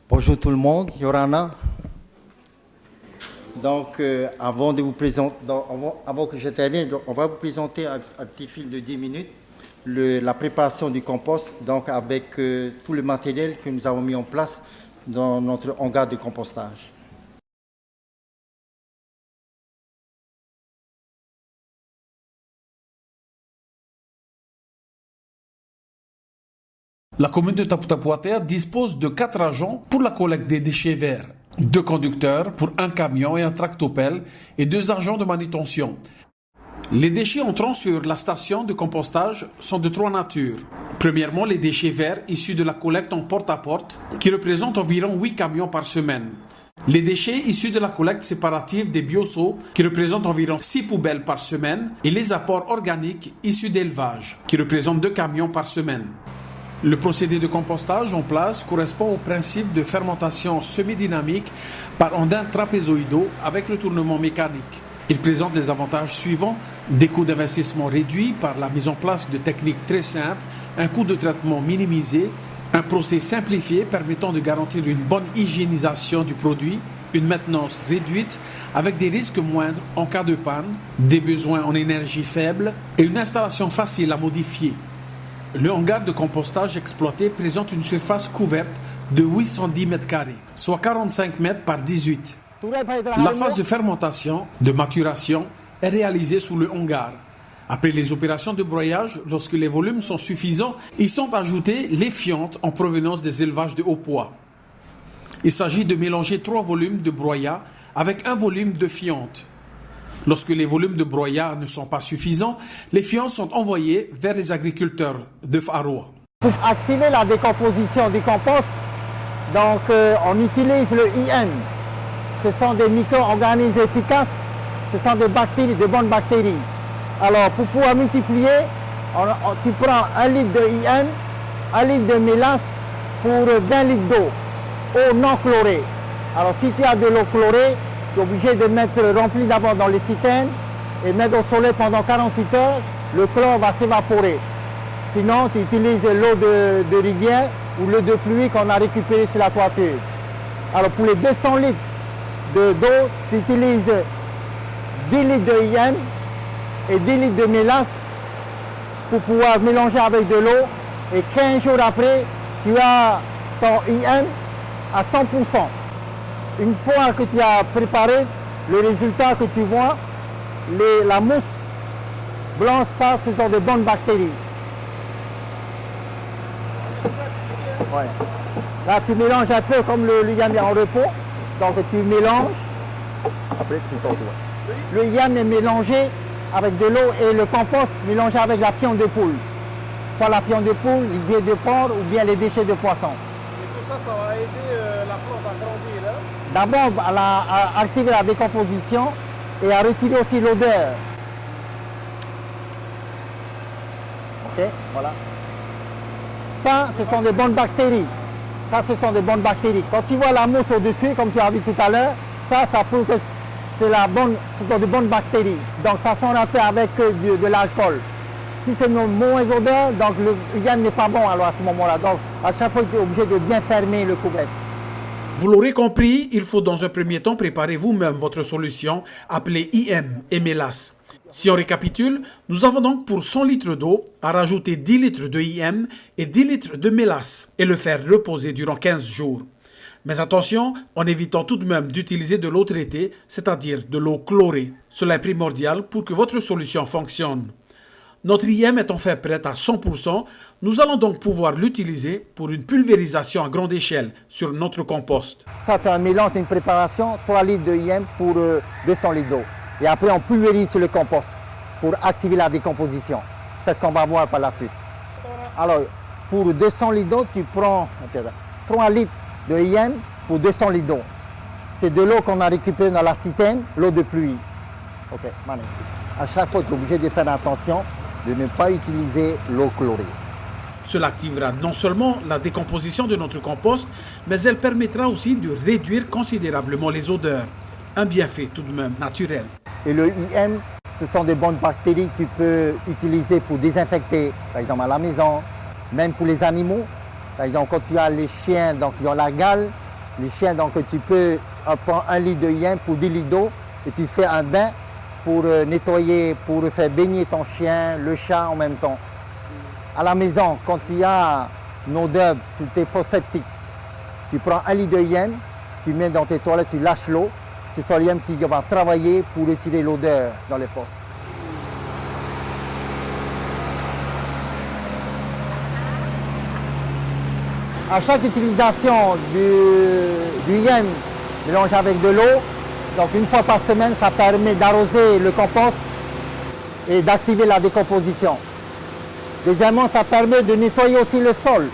Bonjour tout le monde, Yorana. Donc, avant que je termine, on va vous présenter un petit film de 10 minutes, la préparation du compost, donc avec tout le matériel que nous avons mis en place dans notre hangar de compostage. La commune de Taputa-Puatea dispose de 4 agents pour la collecte des déchets verts, 2 conducteurs pour un camion et un tractopelle et 2 agents de manutention. Les déchets entrant sur la station de compostage sont de 3 natures. Premièrement, les déchets verts issus de la collecte en porte-à-porte, qui représentent environ 8 camions par semaine. Les déchets issus de la collecte séparative des bioseaux, qui représentent environ 6 poubelles par semaine, et les apports organiques issus d'élevage, qui représentent 2 camions par semaine. Le procédé de compostage en place correspond au principe de fermentation semi-dynamique par ondins trapézoïdaux avec retournement mécanique. Il présente les avantages suivants: des coûts d'investissement réduits par la mise en place de techniques très simples, un coût de traitement minimisé, un procès simplifié permettant de garantir une bonne hygiénisation du produit, une maintenance réduite avec des risques moindres en cas de panne, des besoins en énergie faible et une installation facile à modifier. Le hangar de compostage exploité présente une surface couverte de 810 m², soit 45 mètres par 18. La phase de fermentation, de maturation, est réalisée sous le hangar. Après les opérations de broyage, lorsque les volumes sont suffisants, ils sont ajoutés les fientes en provenance des élevages de haut poids. Il s'agit de mélanger 3 volumes de broyat avec un volume de fientes. Lorsque les volumes de broyat ne sont pas suffisants, les fientes sont envoyées vers les agriculteurs de Faroua. Pour activer la décomposition du compost, donc, on utilise le IM. Ce sont des micro-organismes efficaces, ce sont des bactéries, de bonnes bactéries. Alors, pour pouvoir multiplier, tu prends 1 litre de IM, 1 litre de mélasse pour 20 litres d'eau, eau non chlorée. Alors, si tu as de l'eau chlorée, tu es obligé de mettre rempli d'abord dans les citernes et mettre au soleil pendant 48 heures, le chlore va s'évaporer. Sinon, tu utilises l'eau de rivière ou l'eau de pluie qu'on a récupérée sur la toiture. Alors, pour les 200 litres d'eau, tu utilises 10 litres de IM et 10 litres de mélasse pour pouvoir mélanger avec de l'eau. Et 15 jours après, tu as ton IM à 100%. Une fois que tu as préparé, le résultat que tu vois, la mousse blanche, ça, ce sont de bonnes bactéries. Ouais. Là, tu mélanges un peu comme le yam est en repos. Donc, tu mélanges. Après, tu t'en dois. Le yam est mélangé avec de l'eau et le compost mélangé avec la fiente de poule. Soit la fiente de poule, les œufs de porc ou bien les déchets de poisson. Et tout ça, ça va aider la plante à grandir, hein? D'abord, à activer la décomposition et à retirer aussi l'odeur. Ok, voilà. Ça, ce sont des bonnes bactéries. Ça, ce sont des bonnes bactéries. Quand tu vois la mousse au-dessus, comme tu as vu tout à l'heure, ça prouve que ce sont de bonnes bactéries. Donc, ça sent un peu avec de l'alcool. Si c'est une mauvaise odeur, donc le yam n'est pas bon alors à ce moment-là. Donc, à chaque fois, tu es obligé de bien fermer le couvercle. Vous l'aurez compris, il faut dans un premier temps préparer vous-même votre solution appelée IM et mélasse. Si on récapitule, nous avons donc pour 100 litres d'eau à rajouter 10 litres de IM et 10 litres de mélasse et le faire reposer durant 15 jours. Mais attention, en évitant tout de même d'utiliser de l'eau traitée, c'est-à-dire de l'eau chlorée. Cela est primordial pour que votre solution fonctionne. Notre IM étant fait prêt à 100%, nous allons donc pouvoir l'utiliser pour une pulvérisation à grande échelle sur notre compost. Ça, c'est un mélange, une préparation, 3 litres de IM pour 200 litres d'eau. Et après, on pulvérise sur le compost pour activer la décomposition. C'est ce qu'on va voir par la suite. Alors, pour 200 litres d'eau, tu prends 3 litres de IM pour 200 litres d'eau. C'est de l'eau qu'on a récupérée dans la citerne, l'eau de pluie. Ok, maintenant. À chaque fois, tu es obligé de faire attention de ne pas utiliser l'eau chlorée. Cela activera non seulement la décomposition de notre compost, mais elle permettra aussi de réduire considérablement les odeurs. Un bienfait tout de même naturel. Et le IM, ce sont des bonnes bactéries que tu peux utiliser pour désinfecter, par exemple à la maison, même pour les animaux. Par exemple, quand tu as les chiens, donc ils ont la gale, les chiens, donc tu peux prendre 1 litre de IM pour 10 litres d'eau et tu fais un bain pour nettoyer, pour faire baigner ton chien, le chat en même temps. À la maison, quand tu as une odeur, tes fosses septiques, tu prends 1 litre de IM, tu mets dans tes toilettes, tu lâches l'eau. C'est ce IM qui va travailler pour retirer l'odeur dans les fosses. À chaque utilisation du IM mélangé avec de l'eau, donc une fois par semaine, ça permet d'arroser le compost et d'activer la décomposition. Deuxièmement, ça permet de nettoyer aussi le sol,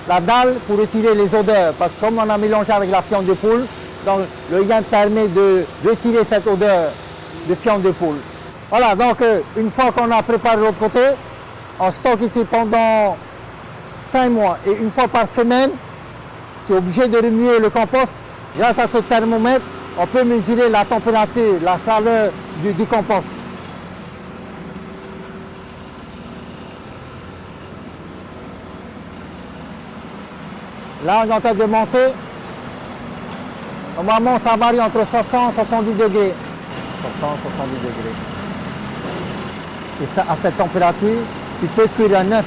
la dalle pour retirer les odeurs, parce que comme on a mélangé avec la fiente de poule, donc le IM permet de retirer cette odeur de fiente de poule. Voilà, donc une fois qu'on a préparé l'autre côté, on stocke ici pendant 5 mois. Et une fois par semaine, tu es obligé de remuer le compost. Grâce à ce thermomètre, on peut mesurer la température, la chaleur du compost. Là, on est en train de monter. Normalement, ça varie entre 60 et 70 degrés. 60, 70 degrés. Et ça, à cette température, tu peux cuire un œuf.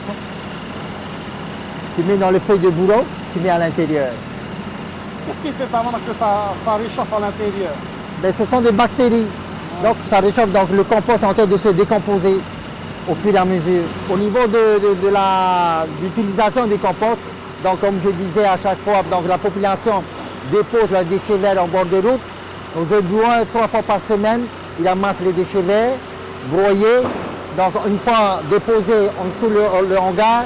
Tu mets dans les feuilles de bourreau, tu mets à l'intérieur. Qu'est-ce qui fait par exemple que ça réchauffe à l'intérieur? Ben, ce sont des bactéries. Donc ça réchauffe, donc le compost est en train de se décomposer au fur et à mesure. Au niveau de l'utilisation du compost, donc comme je disais à chaque fois, donc la population dépose les déchets verts en bord de route. Nos éboueurs, 3 fois par semaine, ils amassent les déchets verts, broyés. Donc une fois déposés en dessous le hangar,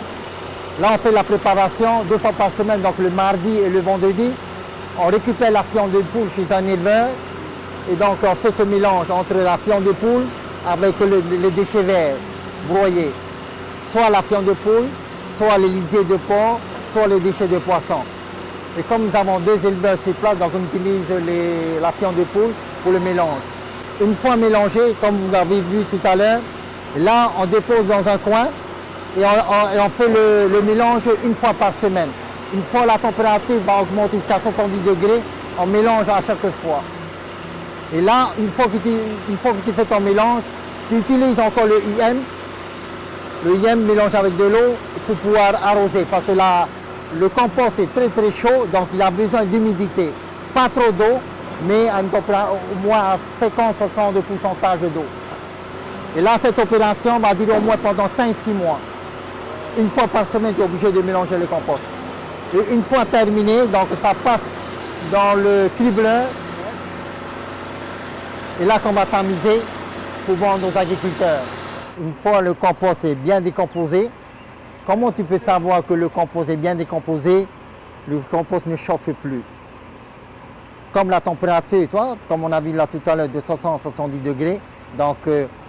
là on fait la préparation 2 fois par semaine, donc le mardi et le vendredi. On récupère la fiente de poule chez un éleveur et donc on fait ce mélange entre la fiente de poule avec les déchets verts broyés. Soit la fiente de poule, soit les lisiers de porc, soit les déchets de poisson. Et comme nous avons 2 éleveurs sur place, donc on utilise la fiente de poule pour le mélange. Une fois mélangé, comme vous l'avez vu tout à l'heure, là on dépose dans un coin et on fait le mélange une fois par semaine. Une fois la température va augmenter jusqu'à 70 degrés, on mélange à chaque fois. Et là, une fois que tu fais ton mélange, tu utilises encore le IM. Le IM mélange avec de l'eau pour pouvoir arroser. Parce que là, le compost est très très chaud, donc il a besoin d'humidité. Pas trop d'eau, mais à une température au moins à 50-60 de pourcentage d'eau. Et là, cette opération va durer au moins pendant 5-6 mois. Une fois par semaine, tu es obligé de mélanger le compost. Et une fois terminé, donc ça passe dans le cribleur. Et là qu'on va tamiser pour vendre aux agriculteurs. Une fois le compost est bien décomposé, comment tu peux savoir que le compost est bien décomposé? Le compost ne chauffe plus. Comme la température, toi, comme on a vu là tout à l'heure, de 60 à 70 degrés, donc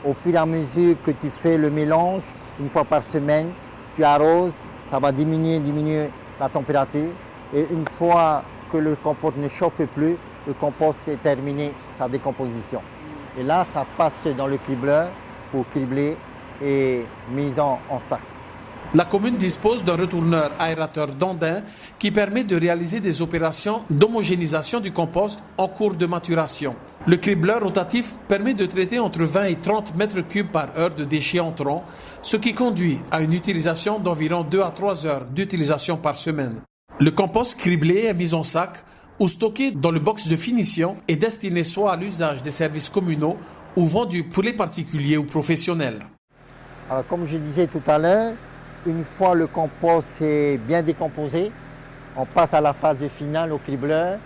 au fur et à mesure que tu fais le mélange, une fois par semaine, tu arroses, ça va diminuer la température. Et une fois que le compost ne chauffe plus, le compost est terminé sa décomposition. Et là, ça passe dans le cribleur pour cribler et mise en sac. La commune dispose d'un retourneur aérateur d'Andin qui permet de réaliser des opérations d'homogénéisation du compost en cours de maturation. Le cribleur rotatif permet de traiter entre 20 et 30 mètres cubes par heure de déchets entrants, ce qui conduit à une utilisation d'environ 2 à 3 heures d'utilisation par semaine. Le compost criblé est mis en sac ou stocké dans le box de finition est destiné soit à l'usage des services communaux ou vendu pour les particuliers ou professionnels. Alors, comme je disais tout à l'heure, une fois le compost est bien décomposé, on passe à la phase finale au cribleur.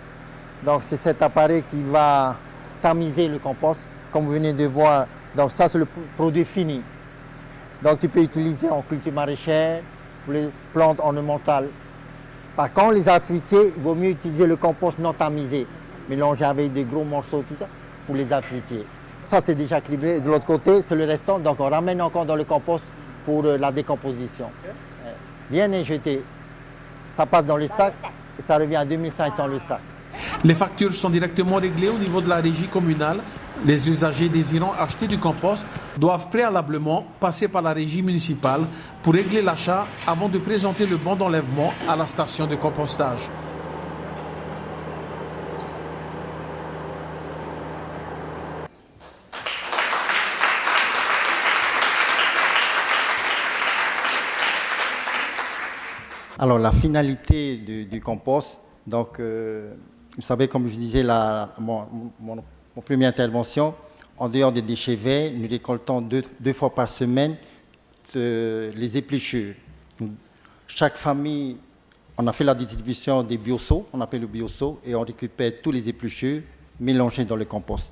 Donc c'est cet appareil qui va tamiser le compost, comme vous venez de voir. Donc ça c'est le produit fini. Donc tu peux utiliser en culture maraîchère, pour les plantes ornementales. Par contre, les arbres fruitiers, il vaut mieux utiliser le compost non tamisé, mélangé avec des gros morceaux, tout ça, pour les arbres fruitiers. Ça, c'est déjà criblé. De l'autre côté, c'est le restant, donc on ramène encore dans le compost pour la décomposition. Bien injeté. Ça passe dans le sac et ça revient à 2500 le sac. Les factures sont directement réglées au niveau de la régie communale. Les usagers désirant acheter du compost doivent préalablement passer par la régie municipale pour régler l'achat avant de présenter le bon d'enlèvement à la station de compostage. Alors la finalité du compost, donc vous savez, comme je disais, mon première intervention, en dehors des déchets verts, nous récoltons deux fois par semaine les épluchures. Chaque famille, on a fait la distribution des bioseaux, on appelle le bioseau, et on récupère tous les épluchures mélangées dans le compost.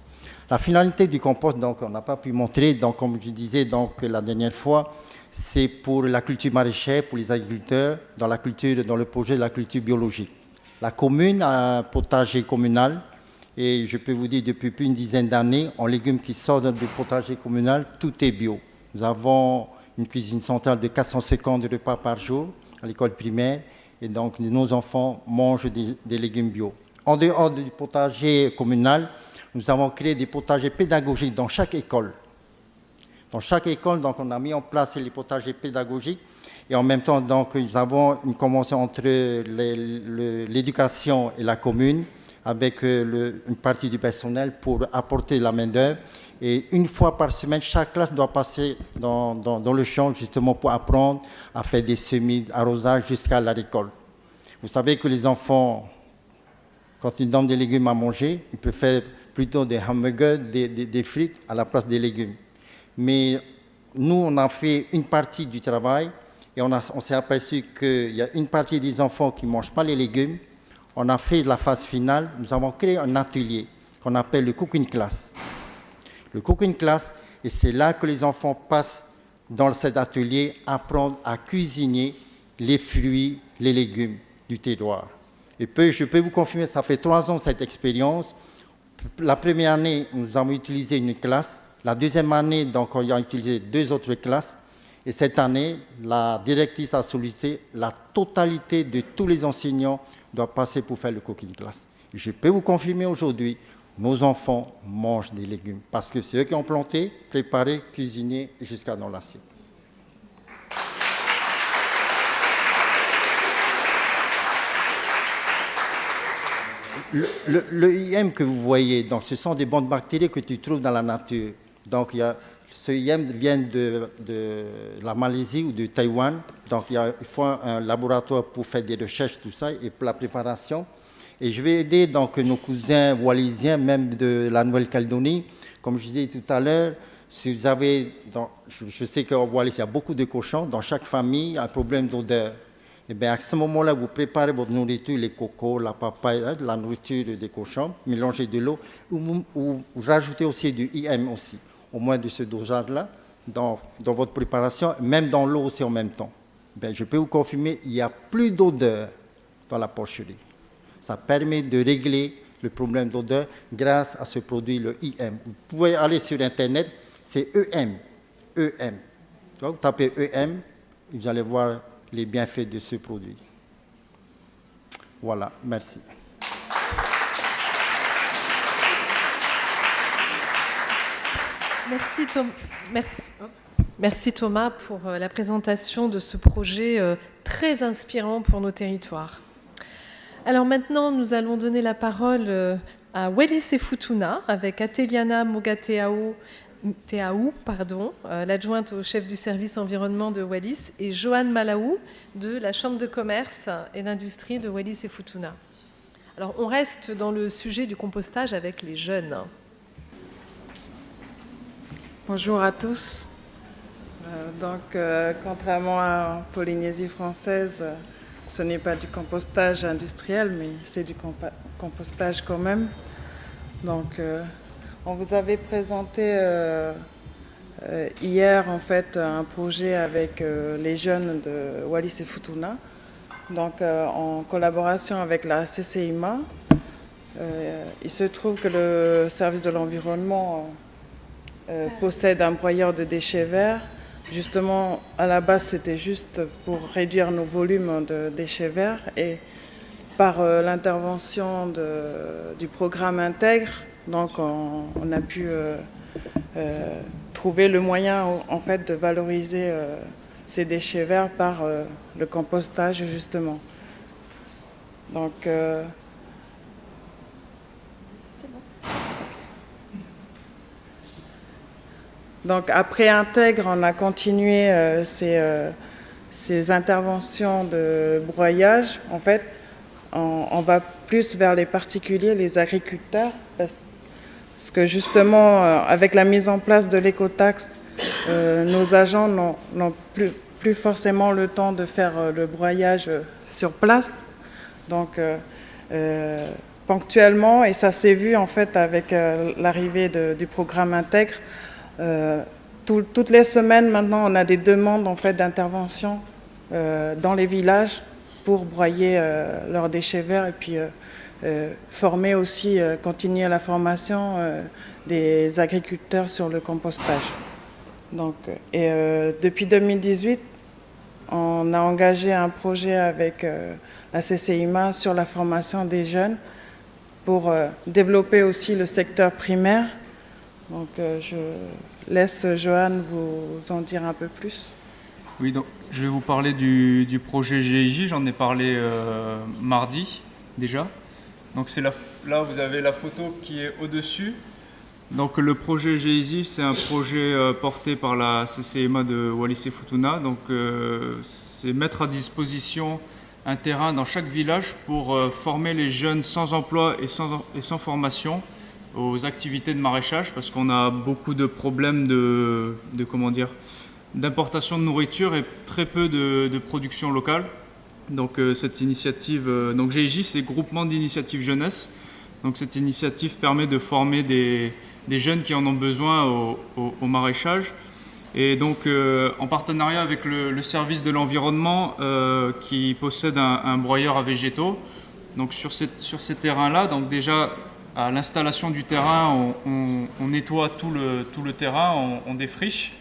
La finalité du compost, donc on n'a pas pu montrer, donc comme je disais donc, la dernière fois, c'est pour la culture maraîchère, pour les agriculteurs, dans le projet de la culture biologique. La commune a un potager communal et je peux vous dire depuis plus d'une dizaine d'années, en légumes qui sortent du potager communal, tout est bio. Nous avons une cuisine centrale de 450 repas par jour à l'école primaire et donc nos enfants mangent des légumes bio. En dehors du potager communal, nous avons créé des potagers pédagogiques dans chaque école. Dans chaque école, donc, on a mis en place les potagers pédagogiques et en même temps, donc, nous avons une convention entre l'éducation et la commune avec une partie du personnel pour apporter la main-d'œuvre. Et une fois par semaine, chaque classe doit passer dans le champ justement pour apprendre à faire des semis, arrosage jusqu'à la récolte. Vous savez que les enfants, quand ils donnent des légumes à manger, ils peuvent faire plutôt des hamburgers, des frites à la place des légumes. Mais nous, on a fait une partie du travail et on s'est aperçu qu'il y a une partie des enfants qui ne mangent pas les légumes. On a fait la phase finale, nous avons créé un atelier qu'on appelle le cooking class. Le cooking class, et c'est là que les enfants passent dans cet atelier, apprendre à cuisiner les fruits, les légumes du terroir. Et puis, je peux vous confirmer, ça fait 3 ans cette expérience. La première année, nous avons utilisé une classe. La deuxième année, donc, on a utilisé 2 autres classes. Et cette année, la directrice a sollicité la totalité de tous les enseignants doivent passer pour faire le cooking class. Et je peux vous confirmer aujourd'hui, nos enfants mangent des légumes parce que c'est eux qui ont planté, préparé, cuisiné jusqu'à dans l'assiette. Le IM que vous voyez, donc, ce sont des bonnes bactéries que tu trouves dans la nature. Donc, ce IM vient de la Malaisie ou de Taïwan. Donc, il faut un laboratoire pour faire des recherches, tout ça, et pour la préparation. Et je vais aider donc nos cousins wallisiens, même de la Nouvelle-Calédonie. Comme je disais tout à l'heure, si vous avez, je sais qu'en Wallis, il y a beaucoup de cochons. Dans chaque famille, il y a un problème d'odeur. Et bien à ce moment-là, vous préparez votre nourriture, les cocos, la papaye, la nourriture des cochons, mélangez de l'eau, ou vous rajoutez aussi du IM aussi, au moins de ce dosage-là, dans votre préparation, même dans l'eau aussi en même temps. Ben, je peux vous confirmer, il n'y a plus d'odeur dans la porcherie. Ça permet de régler le problème d'odeur grâce à ce produit, le IM. Vous pouvez aller sur Internet, c'est EM. EM. Donc, vous tapez EM, vous allez voir les bienfaits de ce produit. Voilà, merci. Merci Thomas pour la présentation de ce projet très inspirant pour nos territoires. Alors maintenant, nous allons donner la parole à Wallis et Futuna avec Ateliana Mogateaou, l'adjointe au chef du service environnement de Wallis, et Joanne Malaou de la Chambre de commerce et d'industrie de Wallis et Futuna. Alors on reste dans le sujet du compostage avec les jeunes. Bonjour à tous. Contrairement à Polynésie française, ce n'est pas du compostage industriel, mais c'est du compostage quand même. Donc, on vous avait présenté hier en fait un projet avec les jeunes de Wallis et Futuna, donc en collaboration avec la CCIMA. Il se trouve que le service de l'environnement possède un broyeur de déchets verts. Justement, à la base, c'était juste pour réduire nos volumes de déchets verts, et par l'intervention du programme Intègre, donc on a pu trouver le moyen en fait de valoriser ces déchets verts par le compostage justement. Donc après Intègre, on a continué ces interventions de broyage. En fait, on va plus vers les particuliers, les agriculteurs, parce que justement, avec la mise en place de l'écotaxe, nos agents n'ont plus forcément le temps de faire le broyage sur place. Donc, ponctuellement, et ça s'est vu en fait avec l'arrivée du programme Intègre, toutes les semaines maintenant, on a des demandes en fait d'intervention dans les villages pour broyer leurs déchets verts et puis former aussi, continuer la formation des agriculteurs sur le compostage. Donc, depuis 2018, on a engagé un projet avec la CCIMA sur la formation des jeunes pour développer aussi le secteur primaire. Donc, je laisse Joanne vous en dire un peu plus. Oui, donc je vais vous parler du projet GIJ. J'en ai parlé mardi déjà. Donc là, vous avez la photo qui est au-dessus. Donc le projet GEISI, c'est un projet porté par la CCMA de Wallis-et-Futuna. Donc c'est mettre à disposition un terrain dans chaque village pour former les jeunes sans emploi et sans formation aux activités de maraîchage, parce qu'on a beaucoup de problèmes d'importation de nourriture et très peu de production locale. Donc cette initiative, donc GIJ, c'est Groupement d'initiative jeunesse. Donc cette initiative permet de former des jeunes qui en ont besoin au maraîchage. Et donc en partenariat avec le service de l'environnement qui possède un broyeur à végétaux. Donc sur ces terrains-là, donc déjà à l'installation du terrain, on nettoie tout le terrain, on défriche,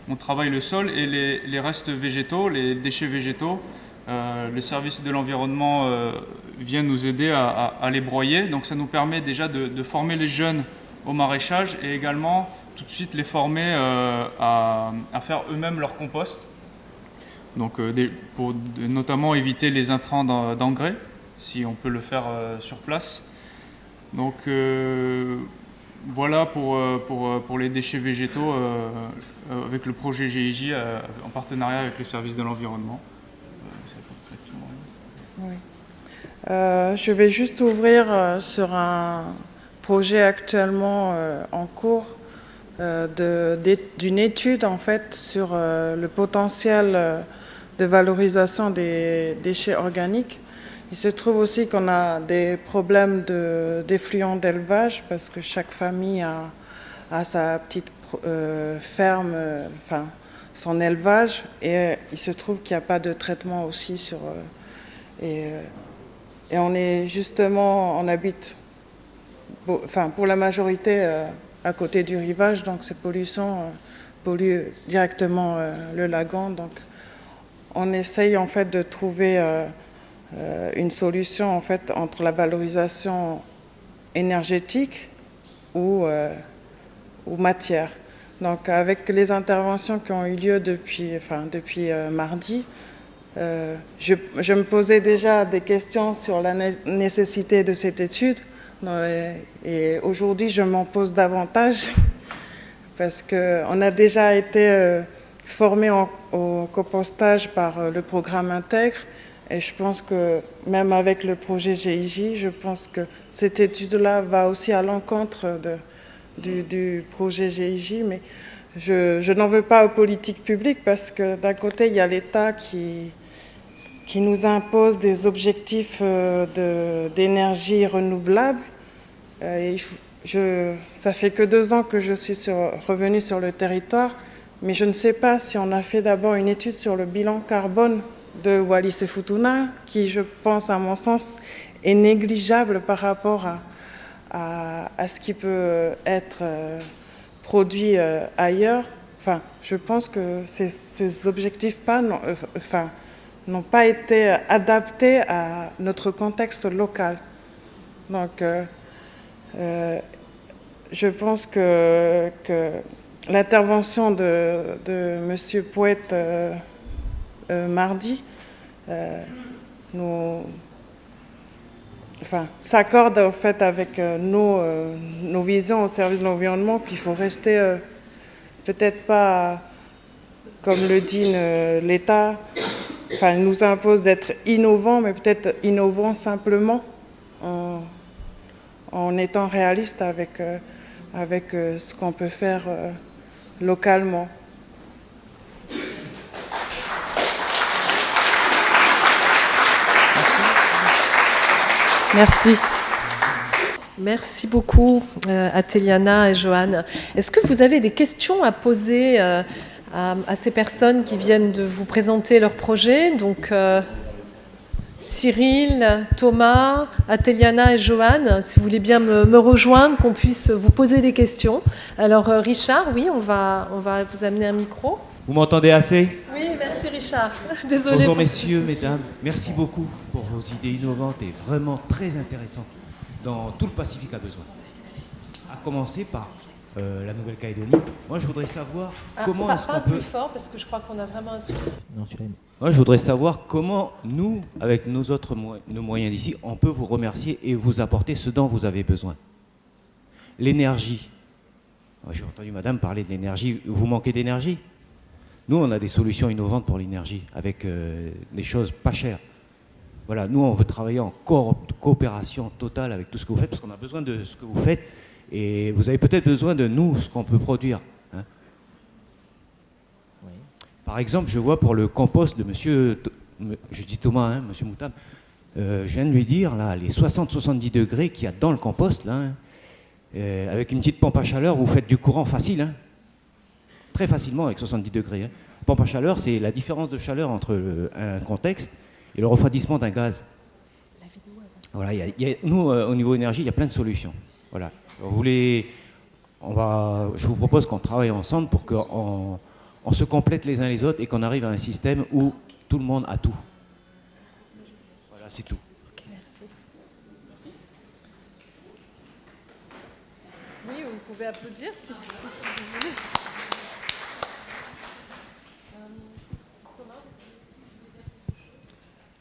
on travaille le sol et les restes végétaux, les déchets végétaux, le service de l'environnement vient nous aider à les broyer. Donc ça nous permet déjà de former les jeunes au maraîchage et également tout de suite les former à faire eux-mêmes leur compost. Donc pour notamment éviter les intrants d'engrais, si on peut le faire sur place. Donc voilà pour les déchets végétaux avec le projet GIJ en partenariat avec le service de l'environnement. Oui. Je vais juste ouvrir sur un projet actuellement en cours d'une étude en fait sur le potentiel de valorisation des déchets organiques. Il se trouve aussi qu'on a des problèmes d'effluents d'élevage parce que chaque famille a sa petite ferme, enfin son élevage, et il se trouve qu'il n'y a pas de traitement aussi sur... et on est justement, on habite, enfin pour la majorité à côté du rivage, donc ces pollutions polluent directement le lagon. Donc on essaye en fait de trouver une solution en fait entre la valorisation énergétique ou matière. Donc avec les interventions qui ont eu lieu depuis mardi, je me posais déjà des questions sur la nécessité de cette étude et aujourd'hui je m'en pose davantage parce qu'on a déjà été formé au compostage par le programme Intègre et je pense que même avec le projet GIJ, je pense que cette étude-là va aussi à l'encontre du projet GIJ, mais je n'en veux pas aux politiques publiques parce que d'un côté il y a l'État qui nous impose des objectifs d'énergie renouvelable. Ça fait que 2 ans que je suis revenue sur le territoire, mais je ne sais pas si on a fait d'abord une étude sur le bilan carbone de Wallis-et-Futuna, qui, je pense, à mon sens, est négligeable par rapport à ce qui peut être produit ailleurs. Enfin, je pense que ces objectifs n'ont pas été adaptés à notre contexte local. Donc, je pense que l'intervention de M. Poète mardi s'accorde en fait avec nos visions au service de l'environnement, qu'il faut rester peut-être pas, comme le dit l'État, il nous impose d'être innovant, mais peut-être innovant simplement en étant réaliste avec ce qu'on peut faire localement. Merci. Merci beaucoup à Téliana et Johan. Est-ce que vous avez des questions à poser à ces personnes qui viennent de vous présenter leur projet? Donc Cyril, Thomas, Téliana et Johan, si vous voulez bien me rejoindre, qu'on puisse vous poser des questions. Alors Richard, oui, on va vous amener un micro. Vous m'entendez assez? Oui, merci Richard. Désolé. Bonjour messieurs, mesdames. Merci beaucoup pour vos idées innovantes et vraiment très intéressantes dans tout le Pacifique a besoin. À commencer par la Nouvelle-Calédonie. Moi, je voudrais savoir comment est-ce qu'on peut... Parle plus fort parce que je crois qu'on a vraiment un souci. Non, celui-là. Moi, je voudrais savoir comment nous, avec nos moyens d'ici, on peut vous remercier et vous apporter ce dont vous avez besoin. L'énergie. J'ai entendu madame parler de l'énergie. Vous manquez d'énergie? Nous, on a des solutions innovantes pour l'énergie, avec des choses pas chères. Voilà, nous, on veut travailler en coopération totale avec tout ce que vous faites, parce qu'on a besoin de ce que vous faites, et vous avez peut-être besoin de nous, ce qu'on peut produire. Hein. Oui. Par exemple, je vois pour le compost de monsieur, je dis Thomas, hein, monsieur Moutam, je viens de lui dire, là, les 60-70 degrés qu'il y a dans le compost, là, hein, avec une petite pompe à chaleur, vous faites du courant facile, hein, très facilement avec 70 degrés. Hein. Pompe à chaleur, c'est la différence de chaleur entre un contexte et le refroidissement d'un gaz. Voilà, nous, au niveau énergie, il y a plein de solutions. Voilà. Je vous propose qu'on travaille ensemble pour qu'on se complète les uns les autres et qu'on arrive à un système où tout le monde a tout. Voilà, c'est tout. Okay, merci. Merci. Oui, vous pouvez applaudir si vous voulez.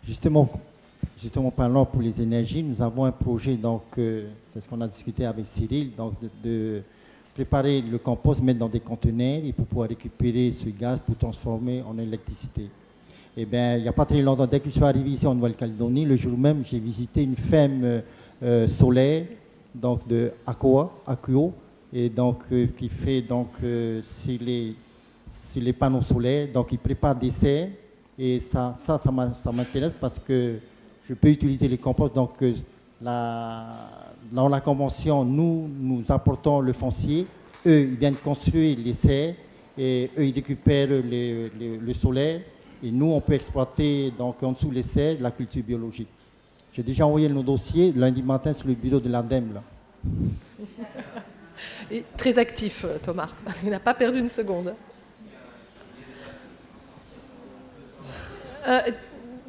Justement parlant pour les énergies, nous avons un projet, donc c'est ce qu'on a discuté avec Cyril, donc de préparer le compost, mettre dans des conteneurs et pour pouvoir récupérer ce gaz pour transformer en électricité. Et bien, il n'y a pas très longtemps, dès que je suis arrivé ici en Nouvelle-Calédonie, le jour même, j'ai visité une ferme solaire, donc de Akuo, et donc qui fait donc sur les panneaux solaires, donc il prépare des serres. Et ça m'intéresse parce que je peux utiliser les composts. Donc, dans la convention, nous apportons le foncier. Eux, ils viennent construire les serres et eux, ils récupèrent le solaire. Et nous, on peut exploiter donc, en dessous les serres la culture biologique. J'ai déjà envoyé nos dossiers lundi matin sur le bureau de l'ADEME. Et très actif, Thomas. Il n'a pas perdu une seconde.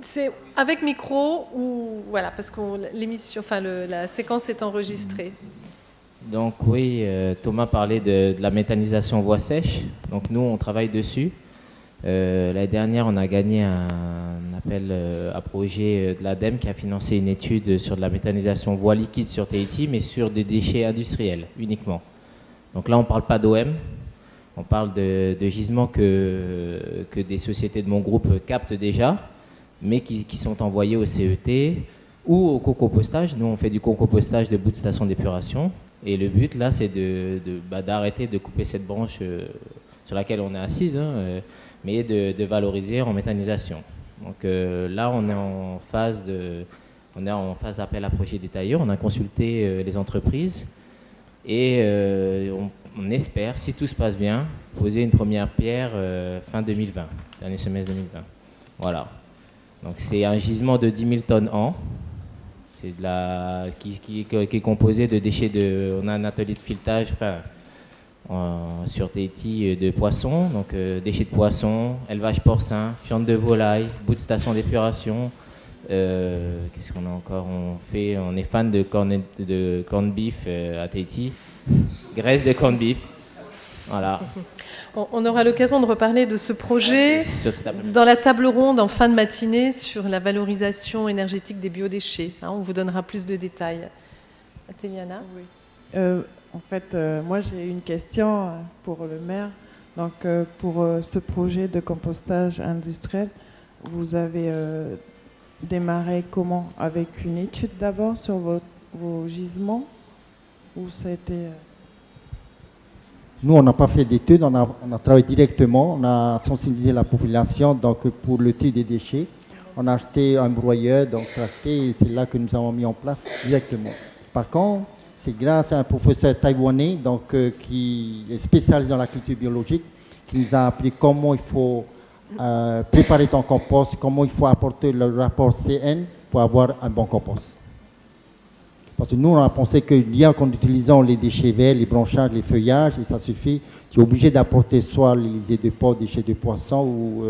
C'est avec micro ou voilà, parce que l'émission, enfin la séquence est enregistrée. Donc oui, Thomas parlait de la méthanisation voie sèche. Donc nous, on travaille dessus. L'année dernière, on a gagné un appel à projet de l'ADEME qui a financé une étude sur de la méthanisation voie liquide sur Tahiti, mais sur des déchets industriels uniquement. Donc là, on ne parle pas d'OM. On parle de gisements que des sociétés de mon groupe captent déjà, mais qui sont envoyés au CET ou au co-compostage. Nous, on fait du co-compostage de bouts de station d'épuration. Et le but, là, c'est d'arrêter de couper cette branche sur laquelle on est assise, hein, mais de valoriser en méthanisation. Donc là, on est en phase d'appel à projet détaillé. On a consulté les entreprises et on espère, si tout se passe bien, poser une première pierre fin 2020, dernier semestre 2020. Voilà. Donc c'est un gisement de 10 000 tonnes an. C'est qui est composé de déchets on a un atelier de filetage, sur Tahiti de poissons, donc déchets de poissons, élevage porcin, fientes de volaille, bout de station d'épuration. Qu'est-ce qu'on a encore? On est fan de corned beef à Tahiti. Graisse de corned beef. Voilà. On aura l'occasion de reparler de ce projet dans la table ronde en fin de matinée sur la valorisation énergétique des biodéchets. Hein, on vous donnera plus de détails. Témiana. Oui. En fait, moi j'ai une question pour le maire. Donc, pour ce projet de compostage industriel, vous avez démarré comment? Avec une étude d'abord sur vos gisements? Ou ça a été... Nous, on n'a pas fait d'études, on a travaillé directement, on a sensibilisé la population donc, pour le tri des déchets. On a acheté un broyeur, donc tracté, et c'est là que nous avons mis en place directement. Par contre, c'est grâce à un professeur taïwanais donc, qui est spécialisé dans la culture biologique, qui nous a appris comment il faut préparer ton compost, comment il faut apporter le rapport CN pour avoir un bon compost. Parce que nous, on a pensé que bien qu'en utilisant les déchets verts, les branchages, les feuillages, et ça suffit, tu es obligé d'apporter soit les lisiers de porc, déchets de poisson ou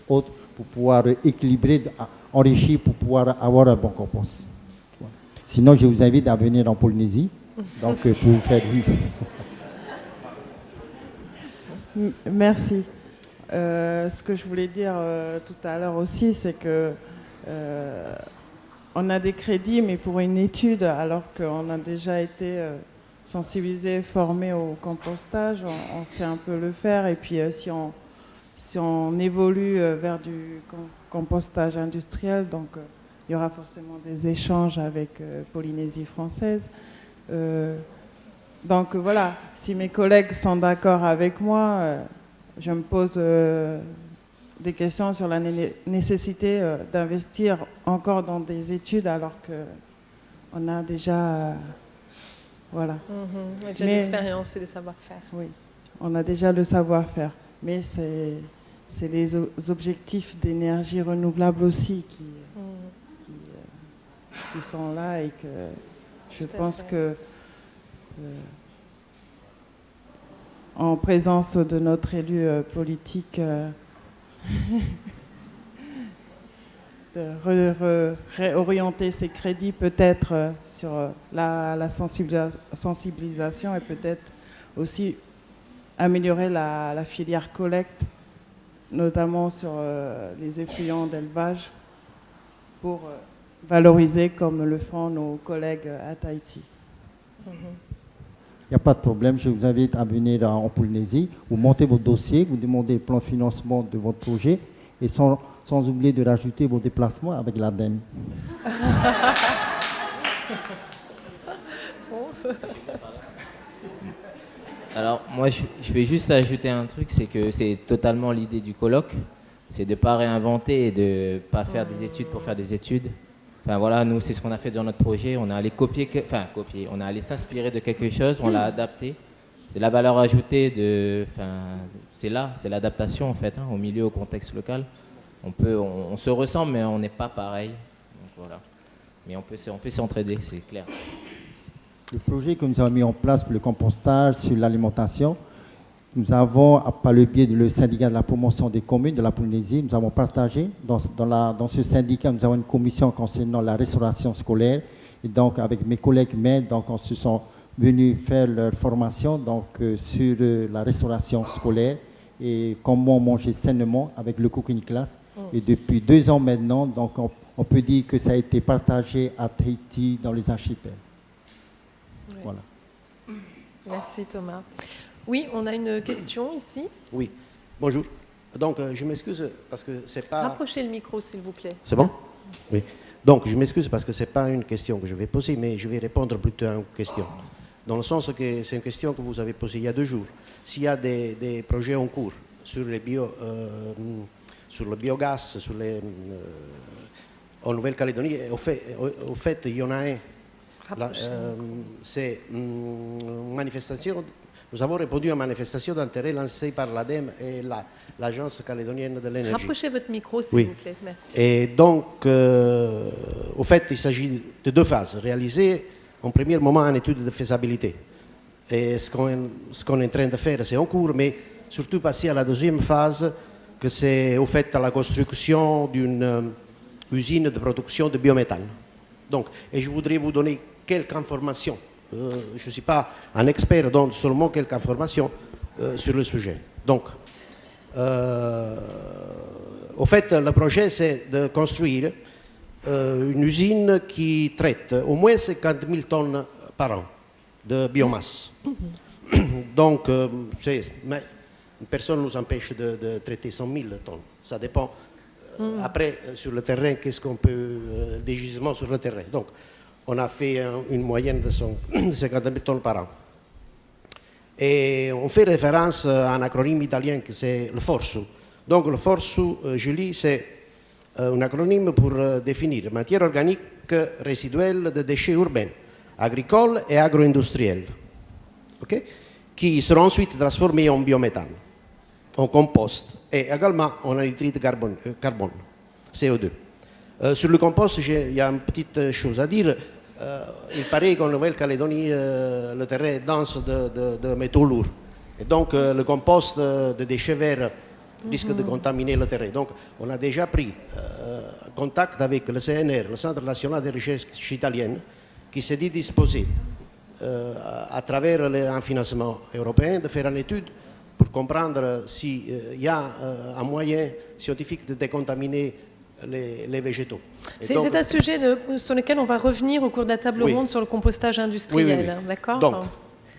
autres pour pouvoir équilibrer, enrichir, pour pouvoir avoir un bon compost. Sinon, je vous invite à venir en Polynésie, donc pour vous faire visite. Merci. Ce que je voulais dire tout à l'heure aussi, c'est que on a des crédits, mais pour une étude, alors qu'on a déjà été sensibilisé, formé au compostage, on sait un peu le faire. Et puis si on évolue vers du compostage industriel, donc il y aura forcément des échanges avec Polynésie française. Donc voilà, si mes collègues sont d'accord avec moi, je me pose des questions sur la nécessité d'investir encore dans des études alors qu'on a déjà... voilà. On a déjà l'expérience et le savoir-faire. Oui, on a déjà le savoir-faire. Mais c'est les objectifs d'énergie renouvelable aussi qui sont là et que je pense que en présence de notre élu politique, de réorienter ces crédits peut-être sur la sensibilisation et peut-être aussi améliorer la filière collecte, notamment sur les effluents d'élevage, pour valoriser comme le font nos collègues à Tahiti. Il n'y a pas de problème, je vous invite à venir en Polynésie, vous montez votre dossier, vous demandez le plan de financement de votre projet et sans oublier de rajouter vos déplacements avec l'ADEME. Alors moi je vais juste ajouter un truc, c'est que c'est totalement l'idée du colloque, c'est de ne pas réinventer et de ne pas faire des études pour faire des études. Enfin voilà, nous c'est ce qu'on a fait dans notre projet, on a allé on a allé s'inspirer de quelque chose, on l'a adapté. De la valeur ajoutée, c'est l'adaptation en fait, au milieu, au contexte local. On se ressemble mais on n'est pas pareil. Donc, voilà. Mais on peut s'entraider, c'est clair. Le projet que nous avons mis en place pour le compostage sur l'alimentation, nous avons, par le biais du syndicat de la promotion des communes de la Polynésie, nous avons partagé, dans ce syndicat, nous avons une commission concernant la restauration scolaire. Et donc, avec mes collègues maîtres, donc, on se sont venus faire leur formation sur la restauration scolaire et comment manger sainement avec le cooking class. Et depuis 2 ans maintenant, donc, on peut dire que ça a été partagé à Tahiti, dans les archipels. Oui. Voilà. Merci Thomas. Oui, on a une question ici. Oui, bonjour. Donc, je m'excuse parce que c'est pas... Rapprochez le micro, s'il vous plaît. C'est bon? Oui. Donc, je m'excuse parce que ce n'est pas une question que je vais poser, mais je vais répondre plutôt à une question. Dans le sens que c'est une question que vous avez posée il y a 2 jours. S'il y a des projets en cours sur le biogaz, en Nouvelle-Calédonie, au fait, il y en a un. C'est une manifestation. Nous avons répondu à une manifestation d'intérêt lancée par l'ADEME et l'Agence calédonienne de l'énergie. Rapprochez votre micro, s'il vous plaît. Merci. Et donc, au fait, il s'agit de 2 phases. Réaliser, en premier moment, une étude de faisabilité. Et ce qu'on est en train de faire, c'est en cours, mais surtout passer à la 2e phase, que c'est au fait à la construction d'une usine de production de biométhane. Donc, et je voudrais vous donner quelques informations. Je ne suis pas un expert, donc seulement quelques informations sur le sujet. Donc, au fait, le projet, c'est de construire une usine qui traite au moins 50 000 tonnes par an de biomasse. Donc, mais personne ne nous empêche de traiter 100 000 tonnes. Ça dépend. Après, sur le terrain, qu'est-ce qu'on peut... des gisements sur le terrain. Donc, on a fait une moyenne de 50 000 tonnes par an. Et on fait référence à un acronyme italien qui c'est le FORSU. Donc, le FORSU, je lis, c'est un acronyme pour définir matière organique résiduelle de déchets urbains, agricoles et agro-industriels, okay, qui seront ensuite transformés en biométhane, en compost et également en anhydride de carbone, CO2. Sur le compost, il y a une petite chose à dire. Il paraît qu'en Nouvelle-Calédonie, le terrain est dense de métaux lourds. Et donc, le compost de déchets verts risque de contaminer le terrain. Donc, on a déjà pris contact avec le CNR, le Centre national de recherche italienne, qui s'est dit disposé, à travers un financement européen, de faire une étude pour comprendre s'il y a un moyen scientifique de décontaminer les végétaux. C'est un sujet sur lequel on va revenir au cours de la table ronde sur le compostage industriel, d'accord? Donc,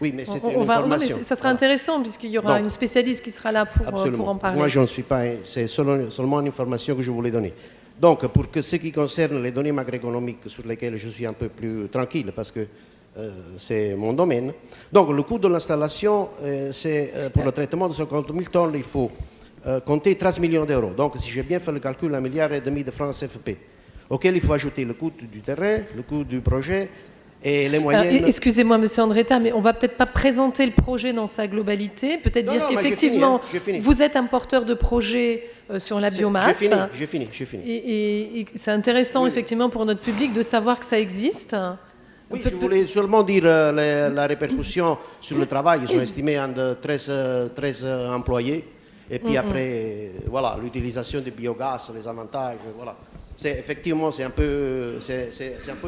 oui, mais c'est une information. Ça sera intéressant puisqu'il y aura une spécialiste qui sera là pour en parler. Moi, je ne suis pas... C'est seulement une information que je voulais donner. Donc, pour ce qui concerne les données macroéconomiques sur lesquelles je suis un peu plus tranquille, parce que c'est mon domaine. Donc, le coût de l'installation, c'est pour le traitement de 50 000 tonnes, il faut compter 13 millions d'euros. Donc, si j'ai bien fait le calcul, 1,5 milliard de francs CFP, auquel il faut ajouter le coût du terrain, le coût du projet et les moyennes... Excusez-moi, Monsieur Andretta, mais on ne va peut-être pas présenter le projet dans sa globalité. Peut-être dire qu'effectivement, vous êtes un porteur de projet sur la biomasse. J'ai fini. Et c'est intéressant, effectivement, pour notre public de savoir que ça existe. Oui, je voulais seulement dire la répercussion sur le travail. Ils sont estimés en 13 employés. Et puis après, voilà, l'utilisation du biogaz, les avantages, voilà. Effectivement, c'est un peu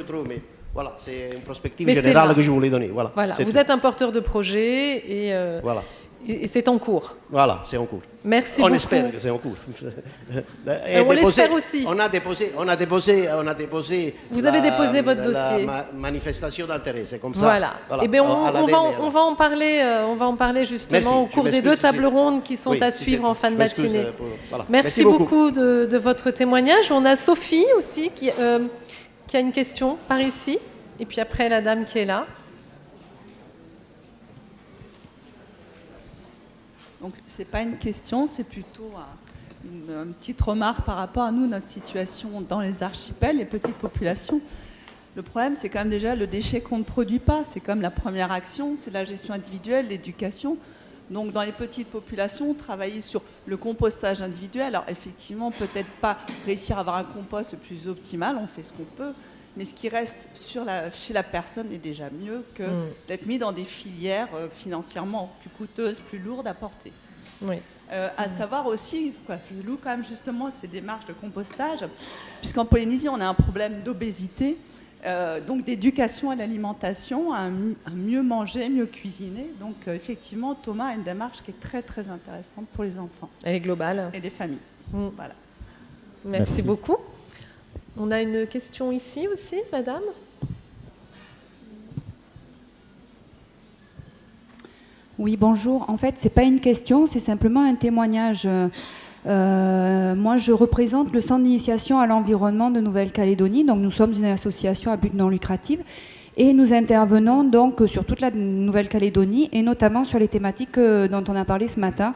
trop, mais voilà, c'est une perspective générale que je voulais donner. Voilà, vous êtes un porteur de projet et c'est en cours. Voilà, c'est en cours. Merci beaucoup. On espère que c'est en cours. On l'espère aussi. On a déposé. Vous avez déposé votre dossier. La manifestation d'intérêt, c'est comme ça. Voilà. Eh bien, on va en parler justement au cours des 2 tables rondes qui sont à suivre en fin de matinée. Merci beaucoup de votre témoignage. On a Sophie aussi qui a une question par ici. Et puis après, la dame qui est là. Donc, ce n'est pas une question, c'est plutôt une petite remarque par rapport à nous, notre situation dans les archipels, les petites populations. Le problème, c'est quand même déjà le déchet qu'on ne produit pas. C'est comme la première action, c'est la gestion individuelle, l'éducation. Donc, dans les petites populations, travailler sur le compostage individuel. Alors, effectivement, peut-être pas réussir à avoir un compost le plus optimal, on fait ce qu'on peut. Mais ce qui reste chez la personne est déjà mieux que d'être mis dans des filières financièrement plus coûteuses, plus lourdes à porter. Oui. À savoir aussi, je loue quand même justement ces démarches de compostage, puisqu'en Polynésie, on a un problème d'obésité, donc d'éducation à l'alimentation, à mieux manger, mieux cuisiner. Donc effectivement, Thomas a une démarche qui est très très intéressante pour les enfants. Elle est globale. Et les familles. Voilà. Merci beaucoup. On a une question ici aussi, madame. Oui, bonjour. En fait, ce n'est pas une question, c'est simplement un témoignage. Moi, je représente le Centre d'initiation à l'environnement de Nouvelle-Calédonie. Donc, nous sommes une association à but non lucratif et nous intervenons donc sur toute la Nouvelle-Calédonie et notamment sur les thématiques dont on a parlé ce matin,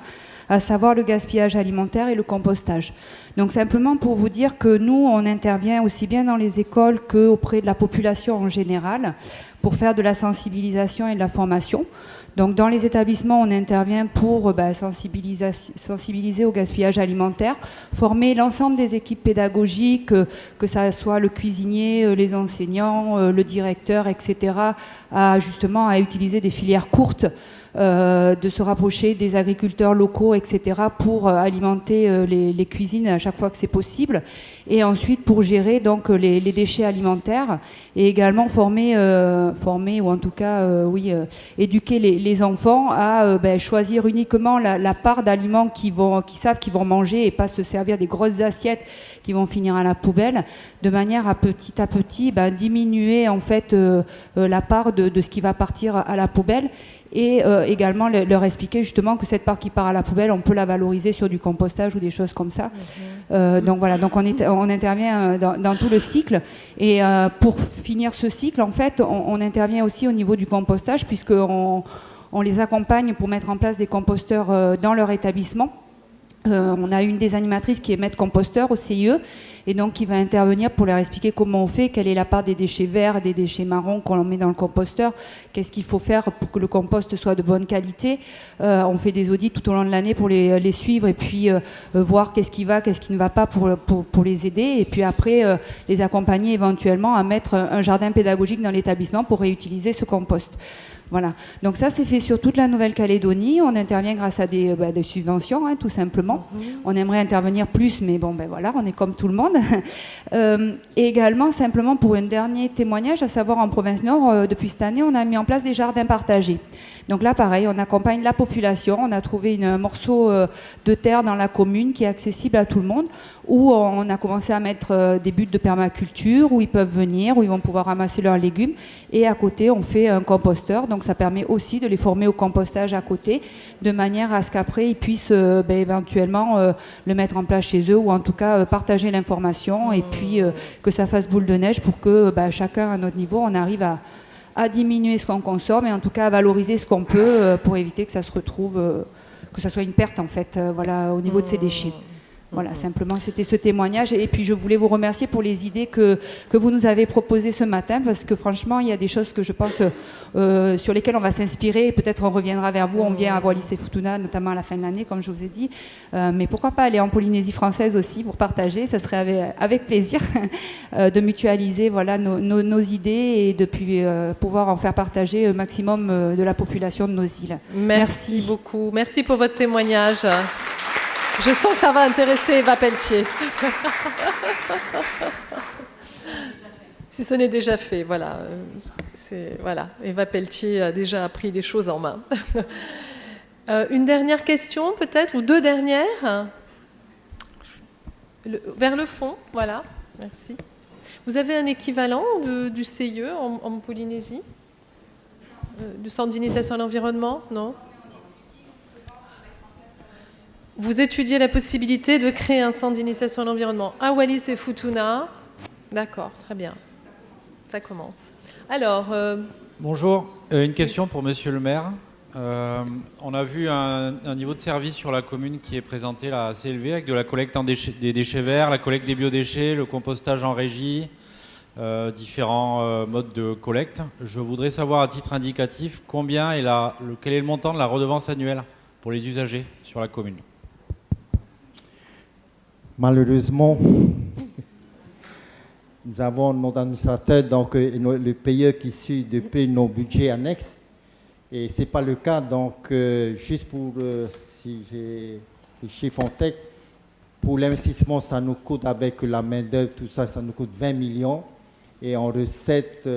à savoir le gaspillage alimentaire et le compostage. Donc simplement pour vous dire que nous, on intervient aussi bien dans les écoles qu'auprès de la population en général pour faire de la sensibilisation et de la formation. Donc dans les établissements, on intervient pour sensibiliser au gaspillage alimentaire, former l'ensemble des équipes pédagogiques, que ça soit le cuisinier, les enseignants, le directeur, etc., à utiliser des filières courtes, de se rapprocher des agriculteurs locaux, etc., pour alimenter les cuisines à chaque fois que c'est possible, et ensuite pour gérer donc les déchets alimentaires, et également former ou en tout cas éduquer les enfants à choisir uniquement la part d'aliments qu'ils savent qu'ils vont manger et pas se servir des grosses assiettes qui vont finir à la poubelle, de manière à petit diminuer en fait la part de ce qui va partir à la poubelle. Et également leur expliquer justement que cette part qui part à la poubelle, on peut la valoriser sur du compostage ou des choses comme ça. Donc voilà, donc on intervient dans tout le cycle. Et pour finir ce cycle, en fait, on intervient aussi au niveau du compostage, puisqu'on les accompagne pour mettre en place des composteurs dans leur établissement. On a une des animatrices qui est maître composteur au CIE et donc qui va intervenir pour leur expliquer comment on fait, quelle est la part des déchets verts, des déchets marrons qu'on met dans le composteur, qu'est-ce qu'il faut faire pour que le compost soit de bonne qualité. On fait des audits tout au long de l'année pour les suivre et puis voir qu'est-ce qui va, qu'est-ce qui ne va pas pour les aider, et puis après les accompagner éventuellement à mettre un jardin pédagogique dans l'établissement pour réutiliser ce compost. Voilà. Donc ça, c'est fait sur toute la Nouvelle-Calédonie. On intervient grâce à des subventions, hein, tout simplement. On aimerait intervenir plus, mais bon, ben voilà, on est comme tout le monde. Et également, simplement pour un dernier témoignage, à savoir en province Nord, depuis cette année, on a mis en place des jardins partagés. Donc là, pareil, on accompagne la population. On a trouvé un morceau de terre dans la commune qui est accessible à tout le monde, où on a commencé à mettre des buts de permaculture, où ils peuvent venir, où ils vont pouvoir ramasser leurs légumes. Et à côté, on fait un composteur. Donc ça permet aussi de les former au compostage à côté, de manière à ce qu'après, ils puissent éventuellement le mettre en place chez eux, ou en tout cas partager l'information, et puis que ça fasse boule de neige pour que chacun à notre niveau, on arrive à diminuer ce qu'on consomme et en tout cas à valoriser ce qu'on peut pour éviter que ça se retrouve, que ça soit une perte en fait, voilà, au niveau de ces déchets. Voilà, simplement, c'était ce témoignage. Et puis, je voulais vous remercier pour les idées que vous nous avez proposées ce matin, parce que franchement, il y a des choses que je pense sur lesquelles on va s'inspirer. Peut-être on reviendra vers vous. On vient à Wallis et Futuna, notamment à la fin de l'année, comme je vous ai dit. Mais pourquoi pas aller en Polynésie française aussi pour partager. Ça serait avec plaisir de mutualiser voilà, nos idées et de pouvoir en faire partager au maximum de la population de nos îles. Merci beaucoup. Merci pour votre témoignage. Je sens que ça va intéresser Eva Pelletier. Si ce n'est déjà fait, voilà. Voilà. Eva Pelletier a déjà pris les choses en main. Une dernière question, peut-être, ou deux dernières. Vers le fond, voilà. Merci. Vous avez un équivalent du CIE en Polynésie? Du Centre d'initiation à l'environnement? Non? Vous étudiez la possibilité de créer un centre d'initiation à l'environnement à Wallis et Futuna. D'accord, très bien. Ça commence. Alors... Bonjour, une question pour Monsieur le maire. On a vu un niveau de service sur la commune qui est présenté là assez élevé, avec de la collecte des déchets verts, la collecte des biodéchets, le compostage en régie, différents modes de collecte. Je voudrais savoir à titre indicatif quel est le montant de la redevance annuelle pour les usagers sur la commune. Malheureusement, nous avons notre administrateur, donc le payeur qui suit depuis nos budgets annexes. Et ce n'est pas le cas. Donc, juste pour, si j'ai les chiffres en tête, pour l'investissement, ça nous coûte avec la main-d'œuvre, tout ça, ça nous coûte 20 millions. Et en recette,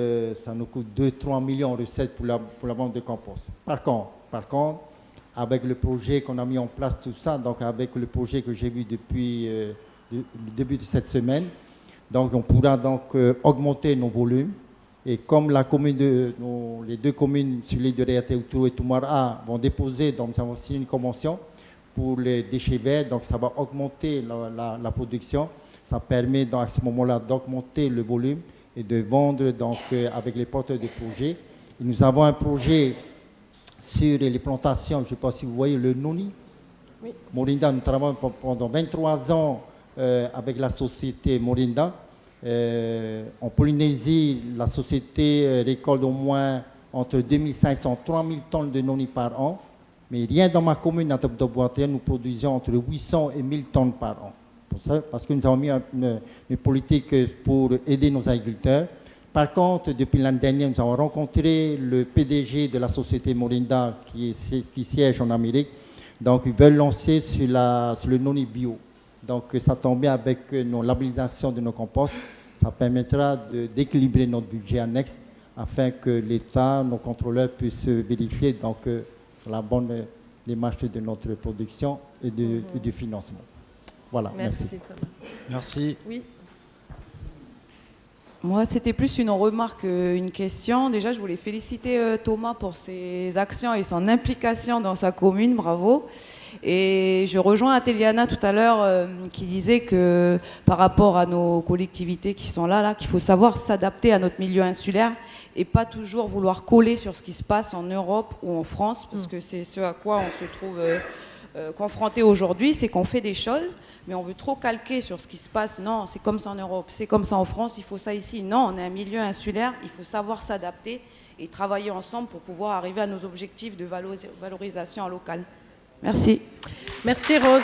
ça nous coûte 2-3 millions en recette pour la vente de compost. Par contre, avec le projet qu'on a mis en place, tout ça, donc avec le projet que j'ai vu depuis le début de cette semaine, donc on pourra donc augmenter nos volumes. Et comme la commune les deux communes, sur l'île de Raiatea-Utu et Tumara, vont déposer, donc nous avons signé une convention pour les déchets verts, donc ça va augmenter la production. Ça permet donc, à ce moment-là d'augmenter le volume et de vendre donc, avec les porteurs de projets. Et nous avons un projet sur les plantations, je ne sais pas si vous voyez le Noni. Oui. Morinda, nous travaillons pendant 23 ans avec la société Morinda. En Polynésie, la société récolte au moins entre 2500 et 3000 tonnes de Noni par an. Mais rien dans ma commune, à Tabdoboatea, nous produisons entre 800 et 1000 tonnes par an. Pour ça, parce que nous avons mis une politique pour aider nos agriculteurs. Par contre, depuis l'année dernière, nous avons rencontré le PDG de la société Morinda qui siège en Amérique. Donc, ils veulent lancer sur le Noni bio. Donc, ça tombe bien avec nos labellisations de nos composts. Ça permettra d'équilibrer notre budget annexe afin que l'État, nos contrôleurs puissent vérifier donc, la bonne démarche de notre production et du financement. Voilà, merci. Thomas. Merci. Oui. Moi, c'était plus une remarque qu'une question. Déjà, je voulais féliciter Thomas pour ses actions et son implication dans sa commune. Bravo. Et je rejoins Ateliana tout à l'heure qui disait que par rapport à nos collectivités qui sont là, qu'il faut savoir s'adapter à notre milieu insulaire et pas toujours vouloir coller sur ce qui se passe en Europe ou en France, parce que c'est ce à quoi on se trouve confronté aujourd'hui, c'est qu'on fait des choses, mais on veut trop calquer sur ce qui se passe. Non, c'est comme ça en Europe, c'est comme ça en France, il faut ça ici. Non, on est un milieu insulaire, il faut savoir s'adapter et travailler ensemble pour pouvoir arriver à nos objectifs de valorisation locale. Merci. Merci Rose.